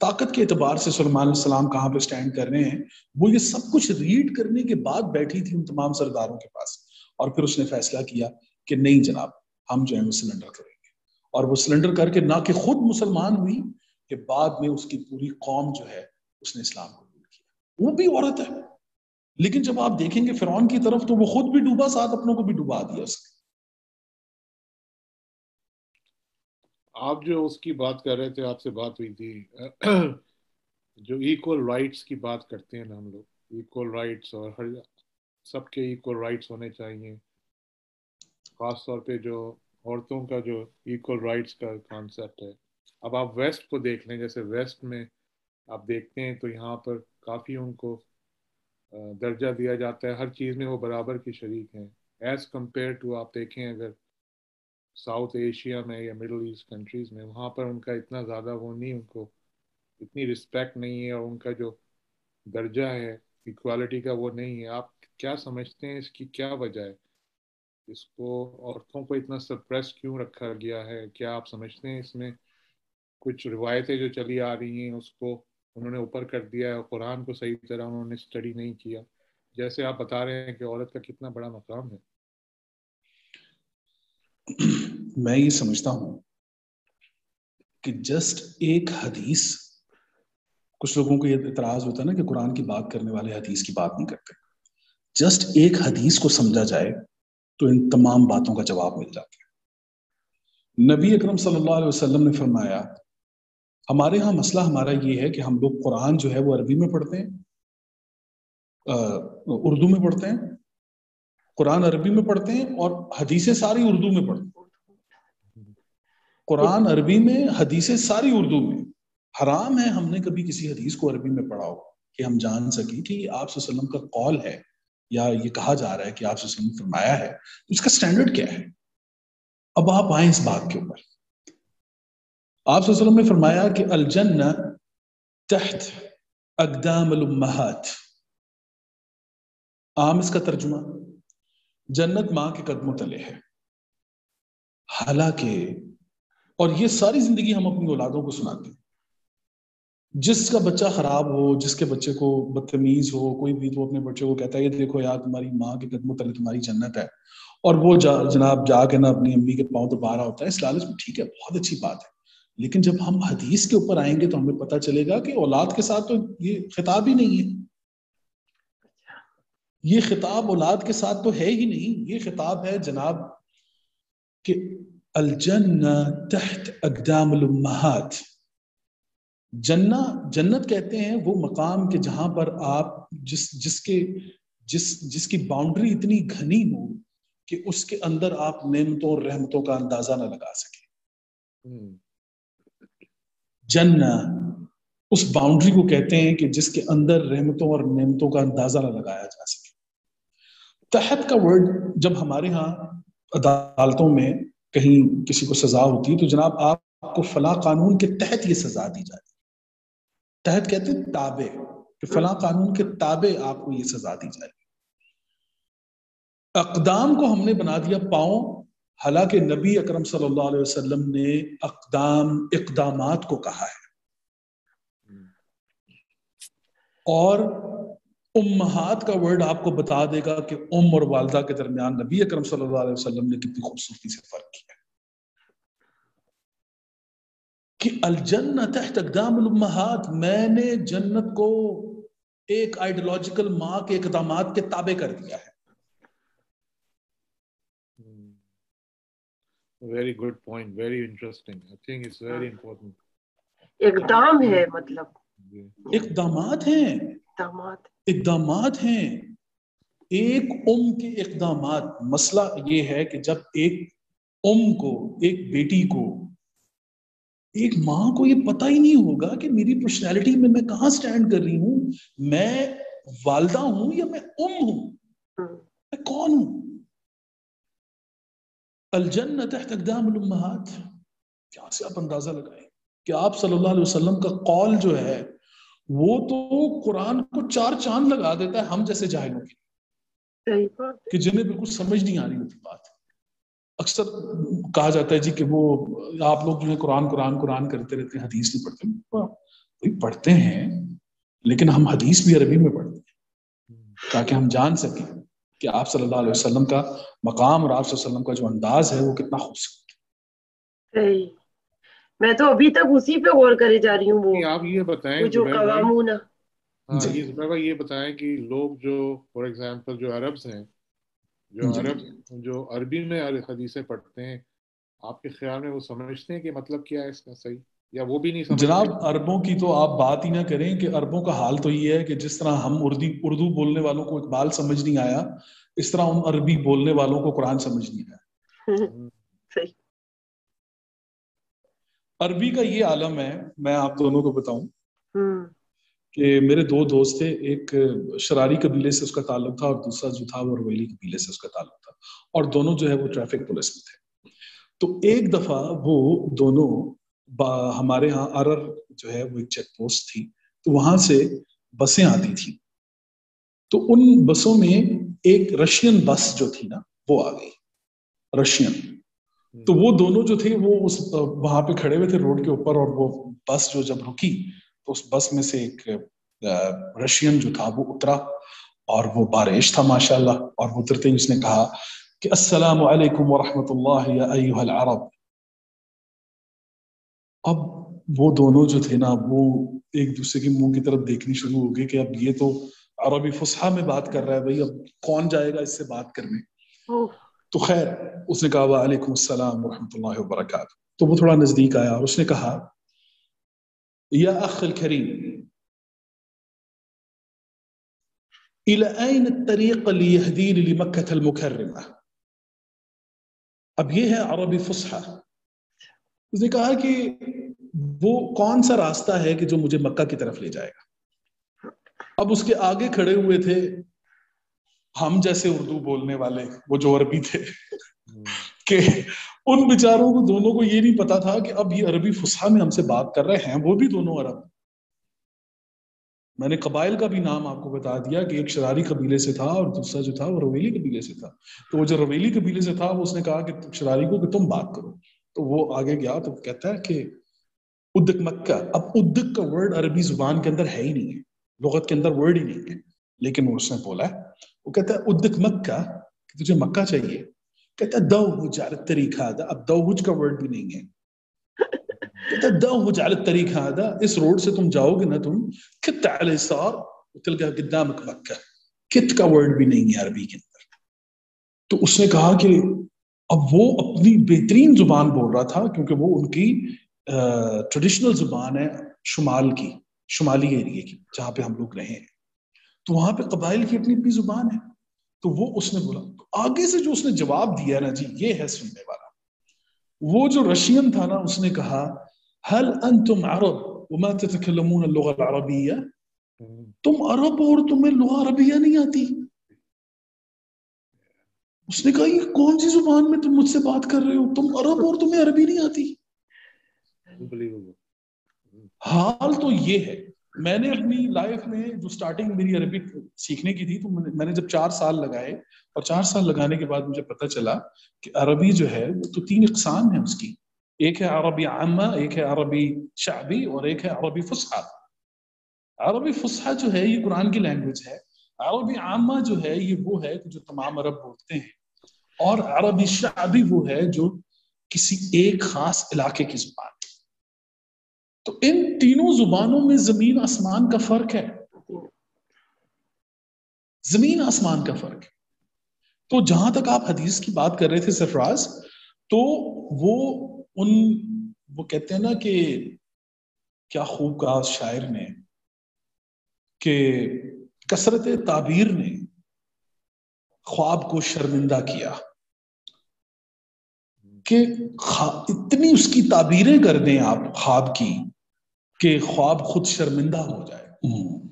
طاقت کے اعتبار سے سلیمان علیہ السلام کہاں پہ سٹینڈ کر رہے ہیں، وہ یہ سب کچھ ریڈ کرنے کے بعد بیٹھی تھی ان تمام سرداروں کے پاس. اور پھر اس نے فیصلہ کیا کہ نہیں جناب، ہم جو ہے وہ سلنڈر کریں گے. اور وہ سلنڈر کر کے نہ کہ خود مسلمان ہوئی کہ بعد میں اس کی پوری قوم جو ہے اس نے اسلام قبول کیا. وہ بھی عورت ہے، لیکن جب آپ دیکھیں گے فرعون کی طرف تو وہ خود بھی ڈوبا، ساتھ اپنوں کو بھی ڈوبا دیا اس نے. آپ جو اس کی بات کر رہے تھے، آپ سے بات ہوئی تھی جو ایکول رائٹس کی بات کرتے ہیں نا ہم لوگ، ایکول رائٹس اور ہر سب کے ایکول رائٹس ہونے چاہیے، خاص طور پہ جو عورتوں کا جو ایکول رائٹس کا کانسیپٹ ہے. اب آپ ویسٹ کو دیکھ لیں، جیسے ویسٹ میں آپ دیکھتے ہیں تو یہاں پر کافی ان کو درجہ دیا جاتا ہے، ہر چیز میں وہ برابر کی شریک ہیں ایز کمپیئر ٹو آپ دیکھیں اگر ساؤتھ ایشیا میں یا مڈل ایسٹ کنٹریز میں، وہاں پر ان کا اتنا زیادہ وہ نہیں، ان کو اتنی رسپیکٹ نہیں ہے، اور ان کا جو درجہ ہے ایکوالٹی کا وہ نہیں ہے. آپ کیا سمجھتے ہیں اس کی کیا وجہ ہے؟ اس کو عورتوں کو اتنا سپریس کیوں رکھا گیا ہے؟ کیا آپ سمجھتے ہیں اس میں کچھ روایتیں جو چلی آ رہی ہیں اس کو انہوں نے اوپر کر دیا ہے، اور قرآن کو صحیح طرح انہوں نے اسٹڈی نہیں کیا، جیسے آپ بتا رہے ہیں کہ عورت کا کتنا بڑا مقام ہے؟ میں یہ سمجھتا ہوں کہ جسٹ ایک حدیث، کچھ لوگوں کو یہ اعتراض ہوتا ہے نا کہ قرآن کی بات کرنے والے حدیث کی بات نہیں کرتے. جسٹ ایک حدیث کو سمجھا جائے تو ان تمام باتوں کا جواب مل جاتا ہے. نبی اکرم صلی اللہ علیہ وسلم نے فرمایا، ہمارے ہاں مسئلہ ہمارا یہ ہے کہ ہم لوگ قرآن جو ہے وہ عربی میں پڑھتے ہیں، اردو میں پڑھتے ہیں، قرآن عربی میں پڑھتے ہیں اور حدیثیں ساری اردو میں پڑھتے ہیں. قرآن عربی میں، حدیثیں ساری اردو میں. حرام ہے ہم نے کبھی کسی حدیث کو عربی میں پڑھا ہو کہ ہم جان سکیں کہ یہ آپ صلی اللہ علیہ وسلم کا قول ہے یا یہ کہا جا رہا ہے کہ آپ صلی اللہ علیہ وسلم نے فرمایا ہے، اس کا سٹینڈرڈ کیا ہے. اب آپ آئیں اس بات کے اوپر. آپ صلی اللہ علیہ وسلم نے فرمایا کہ الجنہ تحت اقدام الامہات. عام اس کا ترجمہ، جنت ماں کے قدموں تلے ہے. حالانکہ، اور یہ ساری زندگی ہم اپنی اولادوں کو سناتے ہیں، جس کا بچہ خراب ہو، جس کے بچے کو بدتمیز ہو کوئی بھی، تو اپنے بچے کو کہتا ہے یہ دیکھو یار تمہاری ماں کے قدموں تلے تمہاری جنت ہے، اور وہ جناب جا کے نا اپنی امی کے پاؤں تو باہر ہوتا ہے. اس لالچ میں ٹھیک ہے، بہت اچھی بات ہے، لیکن جب ہم حدیث کے اوپر آئیں گے تو ہمیں پتہ چلے گا کہ اولاد کے ساتھ تو یہ خطاب ہی نہیں ہے. یہ خطاب اولاد کے ساتھ تو ہے ہی نہیں. یہ خطاب ہے جناب کہ الجنہ تحت اقدام الامہات. جنت کہتے ہیں وہ مقام کہ جہاں پر آپ جس کی باؤنڈری اتنی گھنی ہو کہ اس کے اندر آپ نعمتوں اور رحمتوں کا اندازہ نہ لگا سکیں. جنہ اس باؤنڈری کو کہتے ہیں کہ جس کے اندر رحمتوں اور نعمتوں کا اندازہ نہ لگایا جا سکے. تحت کا ورڈ جب ہمارے ہاں عدالتوں میں کہیں کسی کو سزا ہوتی ہے تو جناب آپ کو فلاں قانون کے تحت یہ سزا دی جاتی ہے. تحت کہتے ہیں تابع، کہ فلاں قانون کے تابع آپ کو یہ سزا دی جائے. اقدام کو ہم نے بنا دیا پاؤں، حالانکہ نبی اکرم صلی اللہ علیہ وسلم نے اقدامات کو کہا ہے. اور امہات کا ورڈ آپ کو بتا دے گا کہ ام اور والدہ کے درمیان نبی اکرم صلی اللہ علیہ وسلم نے کتنی خوبصورتی سے فرق کیا کہ الجنہ تحت اقدام الامہات. میں نے جنت کو ایک آئیڈیولوجیکل ماں کے اقدامات کے تابع کر دیا ہے. Very good point, very interesting. I think it's very important. اقدام ہے، مطلب اقدامات ہیں، اقدامات ہیں. ایک کے اقدامات. مسئلہ یہ ہے کہ جب ایک کو، ایک بیٹی کو، ایک ماں کو یہ پتہ ہی نہیں ہوگا کہ میری پرسنالٹی میں کہاں سٹینڈ کر رہی ہوں، میں والدہ ہوں یا میں ہوں، میں کون ہوں. الجنہ تحت اقدام الامہات. کیا سے آپ اندازہ لگائیں کہ آپ صلی اللہ علیہ وسلم کا قول جو ہے وہ تو قرآن کو 4 چاند لگا دیتا ہے ہم جیسے جاہلوں کی، کہ جنہیں بالکل سمجھ نہیں آ رہی ہوتی بات. اکثر کہا جاتا ہے جی کہ وہ آپ لوگ جو ہے قرآن کرتے رہتے ہیں، حدیث نہیں پڑھتے. پڑھتے ہیں لیکن ہم حدیث بھی عربی میں پڑھتے ہیں تاکہ ہم جان سکیں کہ آپ صلی اللہ علیہ وسلم کا مقام اور آپ صلی اللہ علیہ وسلم کا جو انداز ہے وہ کتنا خوبصورت ہے. صحیح. میں تو ابھی تک اسی پہ غور کرے جا رہی ہوں. وہ آپ یہ بتائیں جو زبیر بھائی، قوامون. ہاں جی یہ زبیر بھائی یہ بتائیں کہ لوگ جو فار ایگزامپل جو عربز ہیں، جو عربی میں حدیثیں پڑھتے ہیں، آپ کے خیال میں وہ سمجھتے ہیں کہ مطلب کیا ہے اس کا صحیح، یا وہ بھی نہیں سمجھتے؟ جناب عربوں کی تو آپ بات ہی نہ کریں کہ عربوں کا حال تو یہ ہے کہ جس طرح ہم اردو بولنے والوں کو اقبال سمجھ نہیں آیا، اس طرح ان عربی بولنے والوں کو قرآن سمجھ نہیں آیا. صحیح. عربی کا یہ عالم ہے، میں آپ دونوں کو بتاؤں کہ میرے دو دوست تھے، ایک شراری قبیلے سے اس کا تعلق تھا اور دوسرا جو تھا وہ رویلی قبیلے سے اس کا تعلق تھا، اور دونوں جو ہے وہ ٹریفک پولیس میں تھے. تو ایک دفعہ وہ دونوں ہمارے ہاں ارر جو ہے وہ ایک چیک پوسٹ تھی، تو وہاں سے بسیں آتی تھیں، تو ان بسوں میں ایک رشین بس جو تھی نا وہ آ گئی، رشین. تو وہ دونوں جو تھے وہ وہاں پہ کھڑے ہوئے تھے روڈ کے اوپر، اور وہ بس جو جب رکی تو اس بس میں سے ایک رشین جو تھا وہ اترا، اور وہ بارش تھا ماشاءاللہ، اور وہ اترتے ہی اس نے کہا کہ السلام علیکم ورحمۃ اللہ یا ایھا العرب. اب وہ دونوں جو تھے نا وہ ایک دوسرے کے منہ کی طرف دیکھنی شروع ہو گئی کہ اب یہ تو عربی فصحا میں بات کر رہا ہے بھائی، اب کون جائے گا اس سے بات کرنے. تو خیر اس نے کہا وعلیکم السلام ورحمۃ اللہ وبرکاتہ. تو وہ تھوڑا نزدیک آیا اور اس نے کہا یا اخ الکریم الى اين الطريق ليهديني لمكة المكرمة. اب یہ ہے عربی فصحا. اس نے کہا کہ وہ کون سا راستہ ہے کہ جو مجھے مکہ کی طرف لے جائے گا. اب اس کے آگے کھڑے ہوئے تھے ہم جیسے اردو بولنے والے، وہ جو عربی تھے کہ ان بیچاروں کو دونوں کو یہ نہیں پتا تھا کہ اب یہ عربی فصحا میں ہم سے بات کر رہے ہیں، وہ بھی دونوں عرب. میں نے قبائل کا بھی نام آپ کو بتا دیا کہ ایک شراری قبیلے سے تھا اور دوسرا جو تھا وہ رویلی قبیلے سے تھا. تو وہ جو رویلی قبیلے سے تھا وہ اس نے کہا کہ شراری کو کہ تم بات کرو. تو وہ آگے گیا تو کہتا ہے کہ ادک مکہ. اب ادک کا ورڈ عربی زبان کے اندر ہے ہی نہیں ہے، لغت کے اندر ورڈ ہی نہیں ہے، لیکن وہ اس نے بولا ہے. وہ کہتا ہے ادک مکہ، کہ تجھے مکہ چاہیے. کہتا ہے دوہج علی الطریق هذا. اب دوہج کا ورڈ بھی نہیں ہے. کہتا ہے دوہج علی الطریق هذا، اس روڈ سے تم جاؤ گے نا تم کت علی اليسار تلقى قدامك مکہ. کت کا ورڈ بھی نہیں ہے عربی کے اندر. تو اس نے کہا کہ اب وہ اپنی بہترین زبان بول رہا تھا کیونکہ وہ ان کی ٹریڈیشنل زبان ہے شمال کی، شمالی ایریے کی جہاں پہ ہم لوگ رہے ہیں. تو وہاں پہ قبائل کی اپنی اپنی زبان ہے. تو وہ اس نے بولا، تو آگے سے جو اس نے جواب دیا نا جی یہ ہے سننے والا. وہ جو رشین تھا نا اس نے کہا هل انتم عرب وما تتكلمون اللغة العربية. تم عرب اور تمہیں لغہ عربیہ نہیں آتی. اس نے کہا یہ کون سی زبان میں تم مجھ سے بات کر رہے ہو، تم عرب اور تمہیں عربی نہیں آتی. حال تو یہ ہے. میں نے اپنی لائف میں جو سٹارٹنگ میری عربی سیکھنے کی تھی تو میں نے جب 4 سال لگائے، اور 4 سال لگانے کے بعد مجھے پتا چلا کہ عربی جو ہے وہ تو 3 اقسام ہیں اس کی. ایک ہے عربی عامہ، ایک ہے عربی شعبی، اور ایک ہے عربی فصحا. عربی فصحا جو ہے یہ قرآن کی لینگویج ہے. عربی عامہ جو ہے یہ وہ ہے کہ جو تمام عرب بولتے ہیں، اور عربی شعبی وہ ہے جو کسی ایک خاص علاقے کی زبان. تو ان تینوں زبانوں میں زمین آسمان کا فرق ہے، زمین آسمان کا فرق ہے. تو جہاں تک آپ حدیث کی بات کر رہے تھے سرفراز، تو وہ کہتے ہیں نا کہ کیا خوب کہا شاعر نے کہ کثرت تعبیر نے خواب کو شرمندہ کیا، کہ اتنی اس کی تعبیریں کر دیں آپ خواب کی کہ خواب خود شرمندہ ہو جائے.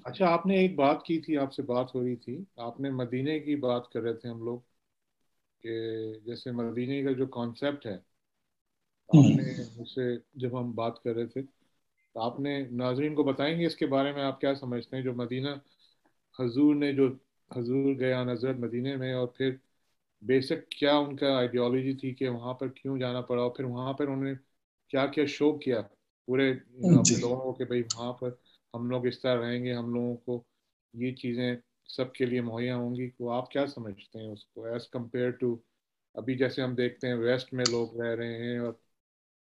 اچھا آپ نے ایک بات کی تھی، آپ سے بات ہو رہی تھی، آپ نے مدینے کی بات کر رہے تھے ہم لوگ کہ جیسے مدینے کا جو کانسیپٹ ہے، آپ نے اس سے جب ہم بات کر رہے تھے تو آپ نے ناظرین کو بتائیں گے اس کے بارے میں آپ کیا سمجھتے ہیں جو مدینہ حضور گیا نظرت مدینے میں، اور پھر بیسک کیا ان کا آئیڈیالوجی تھی کہ وہاں پر کیوں جانا پڑا، اور پھر وہاں پر انہوں نے کیا کیا شو کیا پورے اپنے لوگوں کو کہ بھائی وہاں پر ہم لوگ اس طرح رہیں گے، ہم لوگوں کو یہ چیزیں سب کے لیے مہیا ہوں گی، تو آپ کیا سمجھتے ہیں اس کو ایز کمپیئر ٹو ابھی جیسے ہم دیکھتے ہیں ویسٹ میں لوگ رہ رہے ہیں اور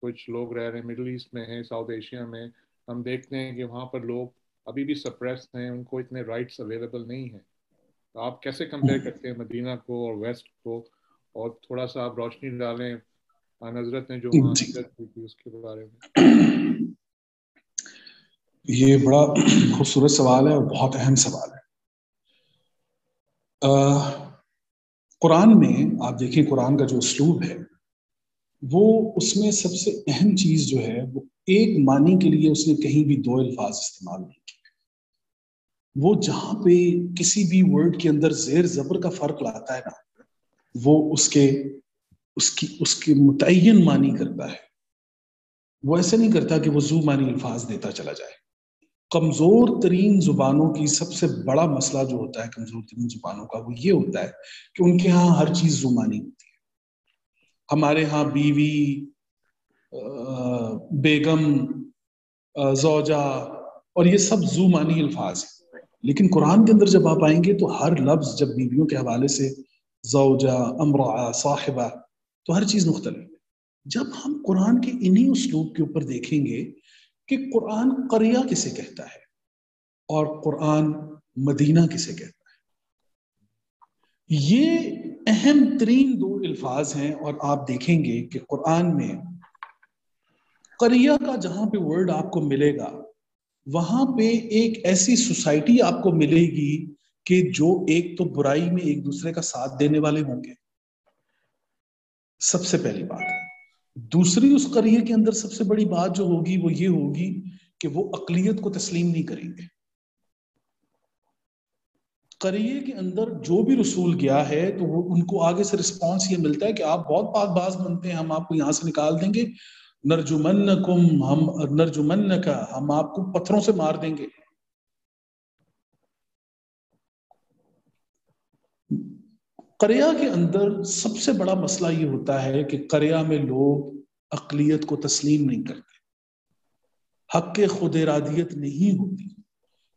کچھ لوگ رہ رہے ہیں مڈل ایسٹ میں ہیں، ساؤتھ ایشیا میں، ہم دیکھتے ہیں کہ وہاں پر لوگ ابھی بھی سپریس ہیں، ان کو اتنے رائٹس اویلیبل نہیں ہیں. تو آپ کیسے کمپیئر کرتے ہیں مدینہ کو اور ویسٹ کو؟ اور تھوڑا سا آپ روشنی ڈالیں حضرت نے جو وہاں جی ہجرت کی تھی اس کے بارے میں. یہ بڑا خوبصورت سوال ہے اور بہت اہم سوال ہے. قرآن میں آپ دیکھیں قرآن کا جو اسلوب ہے وہ اس میں سب سے اہم چیز جو ہے وہ ایک معنی کے لیے اس نے کہیں بھی دو الفاظ استعمال نہیں کیے. وہ جہاں پہ کسی بھی ورڈ کے اندر زیر زبر کا فرق لاتا ہے نا وہ اس کے متعین معنی کرتا ہے. وہ ایسے نہیں کرتا کہ وہ زو معنی الفاظ دیتا چلا جائے. کمزور ترین زبانوں کی سب سے بڑا مسئلہ جو ہوتا ہے کمزور ترین زبانوں کا وہ یہ ہوتا ہے کہ ان کے ہاں ہر چیز زو معنی ہوتی ہے. ہمارے ہاں بیوی، بیگم، زوجہ اور یہ سب زو معنی الفاظ ہیں. لیکن قرآن کے اندر جب آپ آئیں گے تو ہر لفظ جب بیویوں کے حوالے سے زوجہ، امرأہ، صاحبہ، تو ہر چیز مختلف ہے. جب ہم قرآن کے انہی اسلوب کے اوپر دیکھیں گے کہ قرآن قریہ کسے کہتا ہے اور قرآن مدینہ کسے کہتا ہے، یہ اہم ترین دو الفاظ ہیں. اور آپ دیکھیں گے کہ قرآن میں قریہ کا جہاں پہ ورڈ آپ کو ملے گا وہاں پہ ایک ایسی سوسائٹی آپ کو ملے گی کہ جو ایک تو برائی میں ایک دوسرے کا ساتھ دینے والے ہوں گے، سب سے پہلی بات. دوسری اس قریے کے اندر سب سے بڑی بات جو ہوگی وہ یہ ہوگی کہ وہ اقلیت کو تسلیم نہیں کریں گے. قریے کے اندر جو بھی رسول گیا ہے تو وہ ان کو آگے سے رسپانس یہ ملتا ہے کہ آپ بہت پاک باز بنتے ہیں، ہم آپ کو یہاں سے نکال دیں گے، نرجمنکا، ہم آپ کو پتھروں سے مار دیں گے. قریہ کے اندر سب سے بڑا مسئلہ یہ ہوتا ہے کہ قریہ میں لوگ اقلیت کو تسلیم نہیں کرتے، حق خود ارادیت نہیں ہوتی.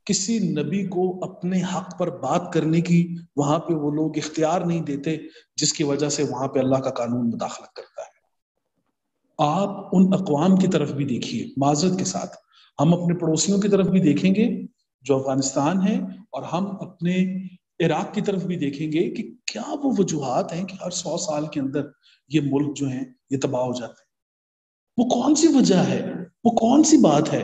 کسی نبی کو اپنے حق پر بات کرنے کی وہاں پہ وہ لوگ اختیار نہیں دیتے، جس کی وجہ سے وہاں پہ اللہ کا قانون مداخلت کرتا ہے. آپ ان اقوام کی طرف بھی دیکھیے، معذرت کے ساتھ ہم اپنے پڑوسیوں کی طرف بھی دیکھیں گے جو افغانستان ہے، اور ہم اپنے عراق کی طرف بھی دیکھیں گے کہ کیا وہ وجوہات ہیں کہ ہر 100 سال کے اندر یہ ملک جو ہیں یہ تباہ ہو جاتے ہیں. وہ کون سی وجہ ہے، وہ کون سی بات ہے؟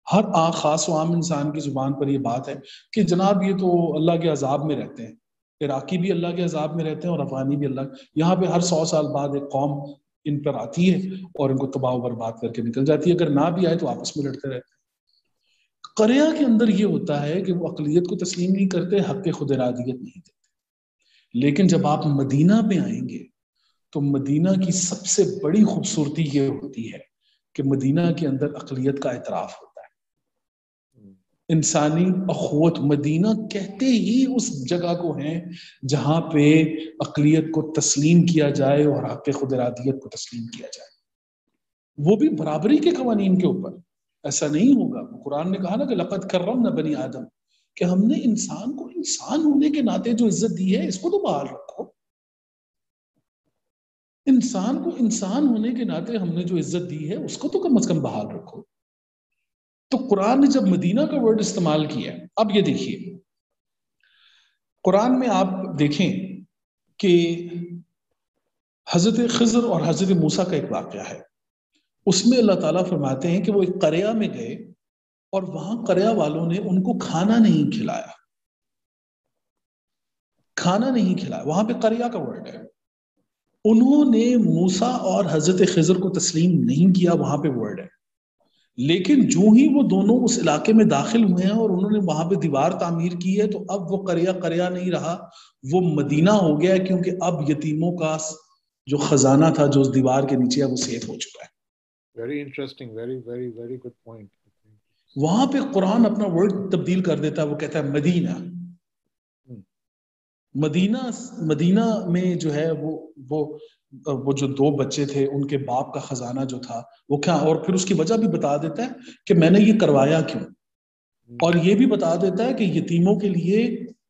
ہر خاص و عام انسان کی زبان پر یہ بات ہے کہ جناب یہ تو اللہ کے عذاب میں رہتے ہیں. عراقی بھی اللہ کے عذاب میں رہتے ہیں اور افغانی بھی اللہ. یہاں پہ ہر 100 سال بعد ایک قوم ان پر آتی ہے اور ان کو تباہ و برباد کر کے نکل جاتی ہے. اگر نہ بھی آئے تو آپس میں لڑتے رہتے ہیں. قریہ کے اندر یہ ہوتا ہے کہ وہ اقلیت کو تسلیم نہیں کرتے، حق خود ارادیت نہیں دیتے. لیکن جب آپ مدینہ پہ آئیں گے تو مدینہ کی سب سے بڑی خوبصورتی یہ ہوتی ہے کہ مدینہ کے اندر اقلیت کا اعتراف ہوتا ہے. انسانی اخوت، مدینہ کہتے ہی اس جگہ کو ہیں جہاں پہ اقلیت کو تسلیم کیا جائے اور حق خود ارادیت کو تسلیم کیا جائے، وہ بھی برابری کے قوانین کے اوپر. ایسا نہیں ہوگا. قرآن نے کہا نا کہ لقد کرمنا بنی آدم، کہ ہم نے انسان کو انسان ہونے کے ناطے جو عزت دی ہے اس کو تو بحال رکھو. انسان کو انسان ہونے کے ناطے ہم نے جو عزت دی ہے اس کو تو کم از کم بحال رکھو. تو قرآن نے جب مدینہ کا ورڈ استعمال کیا، اب یہ دیکھیے قرآن میں آپ دیکھیں کہ حضرت خضر اور حضرت موسیٰ کا ایک واقعہ ہے. اس میں اللہ تعالیٰ فرماتے ہیں کہ وہ ایک قریہ میں گئے اور وہاں قریہ والوں نے ان کو کھانا نہیں کھلایا. کھانا نہیں کھلایا، وہاں پہ قریہ کا ورڈ ہے. انہوں نے موسیٰ اور حضرت خضر کو تسلیم نہیں کیا، وہاں پہ ورڈ ہے. لیکن جو ہی وہ دونوں اس علاقے میں داخل ہوئے ہیں اور انہوں نے وہاں پہ دیوار تعمیر کی ہے تو اب وہ قریہ نہیں رہا، وہ مدینہ ہو گیا، کیونکہ اب یتیموں کا جو خزانہ تھا جو اس دیوار کے نیچے ہے وہ سیف ہو چکا ہے. Very interesting, very good point. وہاں پہ قرآن اپنا ورڈ تبدیل کر دیتا ہے، وہ کہتا ہے مدینہ. مدینہ میں جو ہے وہ جو دو بچے تھے ان کے باپ کا خزانہ جو تھا وہ کیا، اور پھر اس کی وجہ بھی بتا دیتا ہے کہ میں نے یہ کروایا کیوں، اور یہ بھی بتا دیتا ہے کہ یتیموں کے لیے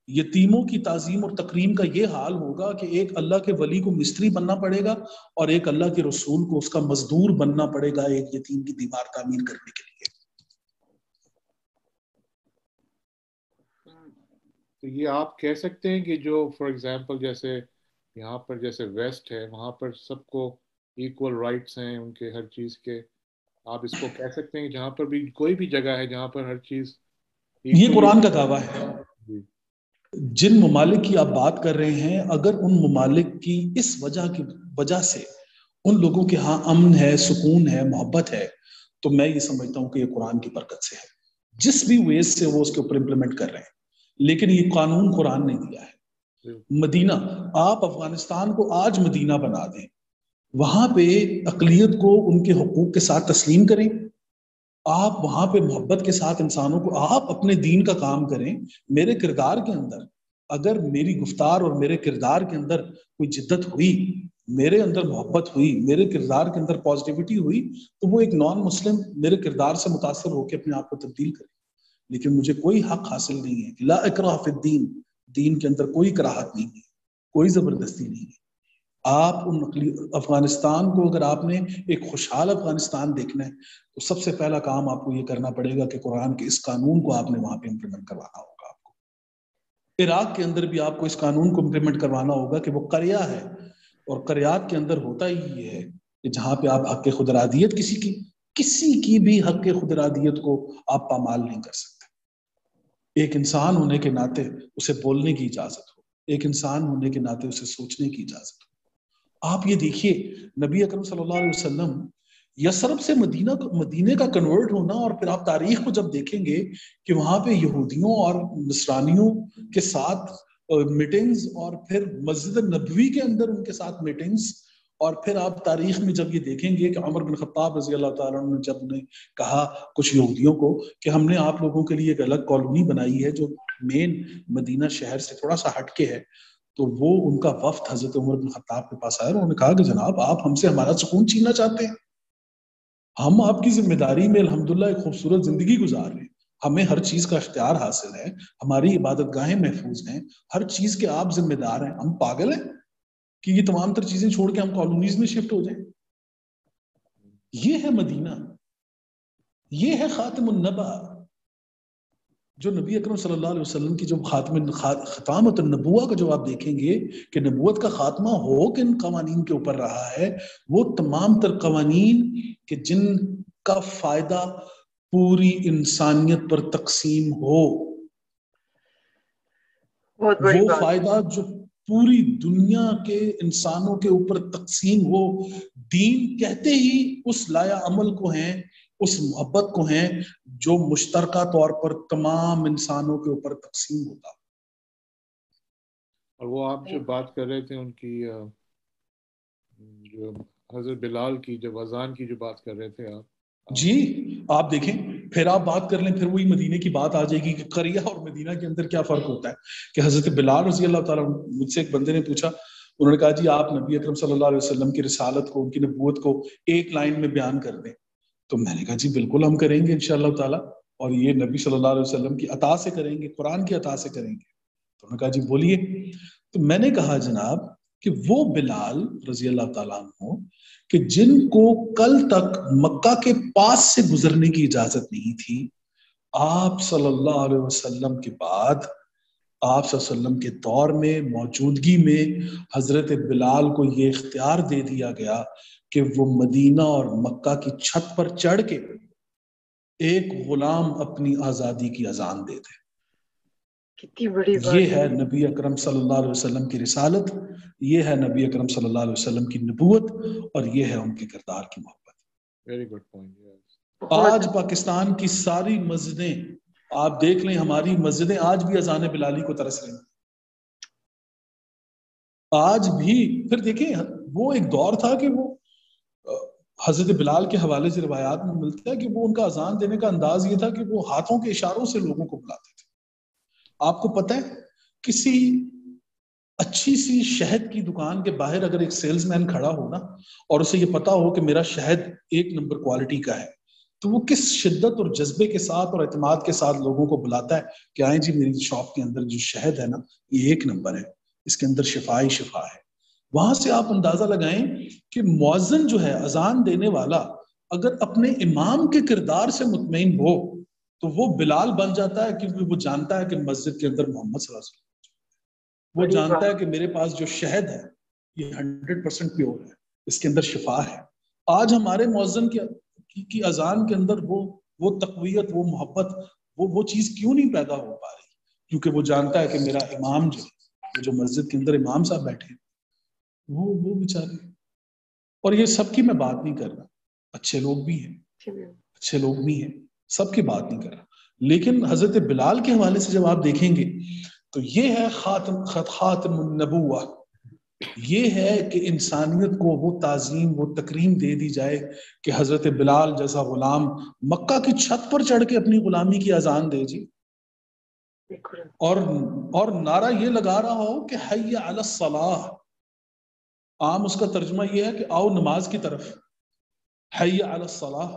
یتیموں کی تعظیم اور تکریم کا یہ حال ہوگا کہ ایک اللہ کے ولی کو مستری بننا پڑے گا اور ایک اللہ کے رسول کو اس کا مزدور بننا پڑے گا ایک یتیم کی دیوار تعمیر کرنے کے لیے. تو یہ آپ کہہ سکتے ہیں کہ جو فار ایگزامپل جیسے یہاں پر جیسے ویسٹ ہے وہاں پر سب کو ایکول رائٹس ہیں ان کے ہر چیز کے, آپ اس کو کہہ سکتے ہیں کہ جہاں پر بھی کوئی بھی جگہ ہے جہاں پر ہر چیز یہ قرآن کا دعویٰ ہے. جن ممالک کی آپ بات کر رہے ہیں اگر ان ممالک کی اس وجہ سے ان لوگوں کے ہاں امن ہے, سکون ہے, محبت ہے, تو میں یہ سمجھتا ہوں کہ یہ قرآن کی برکت سے ہے. جس بھی ویز سے وہ اس کے اوپر امپلیمنٹ کر رہے ہیں, لیکن یہ قانون قرآن نے دیا ہے. مدینہ, آپ افغانستان کو آج مدینہ بنا دیں, وہاں پہ اقلیت کو ان کے حقوق کے ساتھ تسلیم کریں, آپ وہاں پہ محبت کے ساتھ انسانوں کو, آپ اپنے دین کا کام کریں. میرے کردار کے اندر اگر میری گفتار اور میرے کردار کے اندر کوئی جدت ہوئی, میرے اندر محبت ہوئی, میرے کردار کے اندر پازیٹیوٹی ہوئی, تو وہ ایک نان مسلم میرے کردار سے متاثر ہو کے اپنے آپ کو تبدیل کرے. لیکن مجھے کوئی حق حاصل نہیں ہے. لا اکراہ فی الدین, دین کے اندر کوئی کراہت نہیں ہے, کوئی زبردستی نہیں ہے. آپ ان افغانستان کو اگر آپ نے ایک خوشحال افغانستان دیکھنا ہے تو سب سے پہلا کام آپ کو یہ کرنا پڑے گا کہ قرآن کے اس قانون کو آپ نے وہاں پہ امپلیمنٹ کروانا ہوگا. آپ کو عراق کے اندر بھی آپ کو اس قانون کو امپلیمنٹ کروانا ہوگا کہ وہ قریہ ہے, اور قریات کے اندر ہوتا ہی یہ ہے کہ جہاں پہ آپ حق خود ارادیت کسی کی بھی حق خود ارادیت کو آپ پامال نہیں کر سکتے. ایک انسان ہونے کے ناطے اسے بولنے کی اجازت ہو, ایک انسان ہونے کے ناطے اسے سوچنے کی اجازت ہو. آپ یہ دیکھیے نبی اکرم صلی اللہ علیہ وسلم یثرب سے مدینے کا کنورٹ ہونا, اور پھر آپ تاریخ کو جب دیکھیں گے کہ وہاں پہ یہودیوں اور نصرانیوں کے ساتھ میٹنگز, اور پھر مسجد نبوی کے اندر ان کے ساتھ میٹنگز, اور پھر آپ تاریخ میں جب یہ دیکھیں گے کہ عمر بن خطاب رضی اللہ تعالیٰ عنہ نے جب انہیں کہا کچھ یہودیوں کو کہ ہم نے آپ لوگوں کے لیے ایک الگ کالونی بنائی ہے جو مین مدینہ شہر سے تھوڑا سا ہٹ کے ہے, تو وہ ان کا وفد حضرت عمر بن خطاب کے پاس آیا اور انہوں نے کہا کہ جناب آپ ہم سے ہمارا سکون چھیننا چاہتے ہیں, ہم آپ کی ذمہ داری میں الحمدللہ ایک خوبصورت زندگی گزار رہے ہیں, ہمیں ہر چیز کا اختیار حاصل ہے, ہماری عبادت گاہیں محفوظ ہیں, ہر چیز کے آپ ذمہ دار ہیں, ہم پاگل ہیں کہ یہ تمام تر چیزیں چھوڑ کے ہم کالونیز میں شفٹ ہو جائیں. یہ ہے مدینہ, یہ ہے خاتم النبا, جو نبی اکرم صلی اللہ علیہ وسلم کی جو ختامت النبوہ کا جو آپ دیکھیں گے کہ نبوت کا خاتمہ ہو کن قوانین کے اوپر رہا ہے, وہ تمام تر قوانین کہ جن کا فائدہ پوری انسانیت پر تقسیم ہو, وہ فائدہ جو پوری دنیا کے انسانوں کے اوپر تقسیم ہو. دین کہتے ہی اس لایا عمل کو ہیں, اس محبت کو ہیں جو مشترکہ طور پر تمام انسانوں کے اوپر تقسیم ہوتا. اور وہ آپ جو بات کر رہے تھے ان کی جو حضرت بلال کی جب اذان کی جو بات کر رہے تھے آپ, جی آپ دیکھیں پھر آپ بات کر لیں, پھر وہی مدینے کی بات آ جائے گی کہ قریہ اور مدینہ کے اندر کیا فرق ہوتا ہے. کہ حضرت بلال رضی اللہ تعالیٰ, مجھ سے ایک بندے نے پوچھا, انہوں نے کہا جی آپ نبی اکرم صلی اللہ علیہ وسلم کی رسالت کو, ان کی نبوت کو ایک لائن میں بیان کر دیں. تو میں نے کہا جی بالکل ہم کریں گے انشاءاللہ تعالیٰ, اور یہ نبی صلی اللہ علیہ وسلم کی عطا سے کریں گے, قرآن کی عطا سے کریں گے. تو انہوں نے کہا جی بولیے. تو میں نے کہا جناب کہ وہ بلال رضی اللہ تعالیٰ عنہ کہ جن کو کل تک مکہ کے پاس سے گزرنے کی اجازت نہیں تھی, آپ صلی اللہ علیہ وسلم کے بعد, آپ صلی اللہ علیہ وسلم کے دور میں موجودگی میں حضرت بلال کو یہ اختیار دے دیا گیا کہ وہ مدینہ اور مکہ کی چھت پر چڑھ کے ایک غلام اپنی آزادی کی اذان دے دے. کتنی بڑی بات. یہ ہے نبی اکرم صلی اللہ علیہ وسلم کی رسالت, یہ ہے نبی اکرم صلی اللہ علیہ وسلم کی نبوت, اور یہ ہے ان کے کردار کی محبت. Very good point. آج پاکستان کی ساری مسجدیں آپ دیکھ لیں, ہماری مسجدیں آج بھی اذان بلالی کو ترس رہی ہیں آج بھی. پھر دیکھیں وہ ایک دور تھا کہ وہ حضرت بلال کے حوالے سے روایات میں ملتا ہے کہ وہ ان کا اذان دینے کا انداز یہ تھا کہ وہ ہاتھوں کے اشاروں سے لوگوں کو بلاتے تھے. آپ کو پتہ ہے کسی اچھی سی شہد کی دکان کے باہر اگر ایک سیلز مین کھڑا ہو نا, اور اسے یہ پتا ہو کہ میرا شہد 1 نمبر کوالٹی کا ہے, تو وہ کس شدت اور جذبے کے ساتھ اور اعتماد کے ساتھ لوگوں کو بلاتا ہے کہ آئیں جی میری شاپ کے اندر جو شہد ہے نا یہ 1 نمبر ہے، اس کے اندر شفا ہی شفا ہے۔ وہاں سے آپ اندازہ لگائیں کہ مؤذن جو ہے، اذان دینے والا، اگر اپنے امام کے کردار سے مطمئن ہو تو وہ بلال بن جاتا ہے، کیونکہ وہ جانتا ہے کہ مسجد کے اندر محمد صلی اللہ علیہ وسلم، وہ جانتا ہے کہ میرے پاس جو شہد ہے یہ 100% پیور ہے، اس کے اندر شفا ہے۔ آج ہمارے مؤذن کی اذان کے اندر وہ تقویت، وہ محبت، وہ چیز کیوں نہیں پیدا ہو پا رہی؟ کیونکہ وہ جانتا ہے کہ میرا امام جو مسجد کے اندر امام صاحب بیٹھے ہیں وہ بیچارے، اور یہ سب کی میں بات نہیں کر رہا، اچھے لوگ بھی ہیں، اچھے لوگ بھی ہیں، سب کی بات نہیں کر رہا، لیکن حضرت بلال کے حوالے سے جب آپ دیکھیں گے تو یہ ہے خاتم النبوہ، یہ ہے کہ انسانیت کو وہ تعظیم، وہ تکریم دے دی جائے کہ حضرت بلال جیسا غلام مکہ کی چھت پر چڑھ کے اپنی غلامی کی اذان دے جی، اور نعرہ یہ لگا رہا ہو کہ حی علی الصلاح، عام اس کا ترجمہ یہ ہے کہ آؤ نماز کی طرف، حی علی الصلاح۔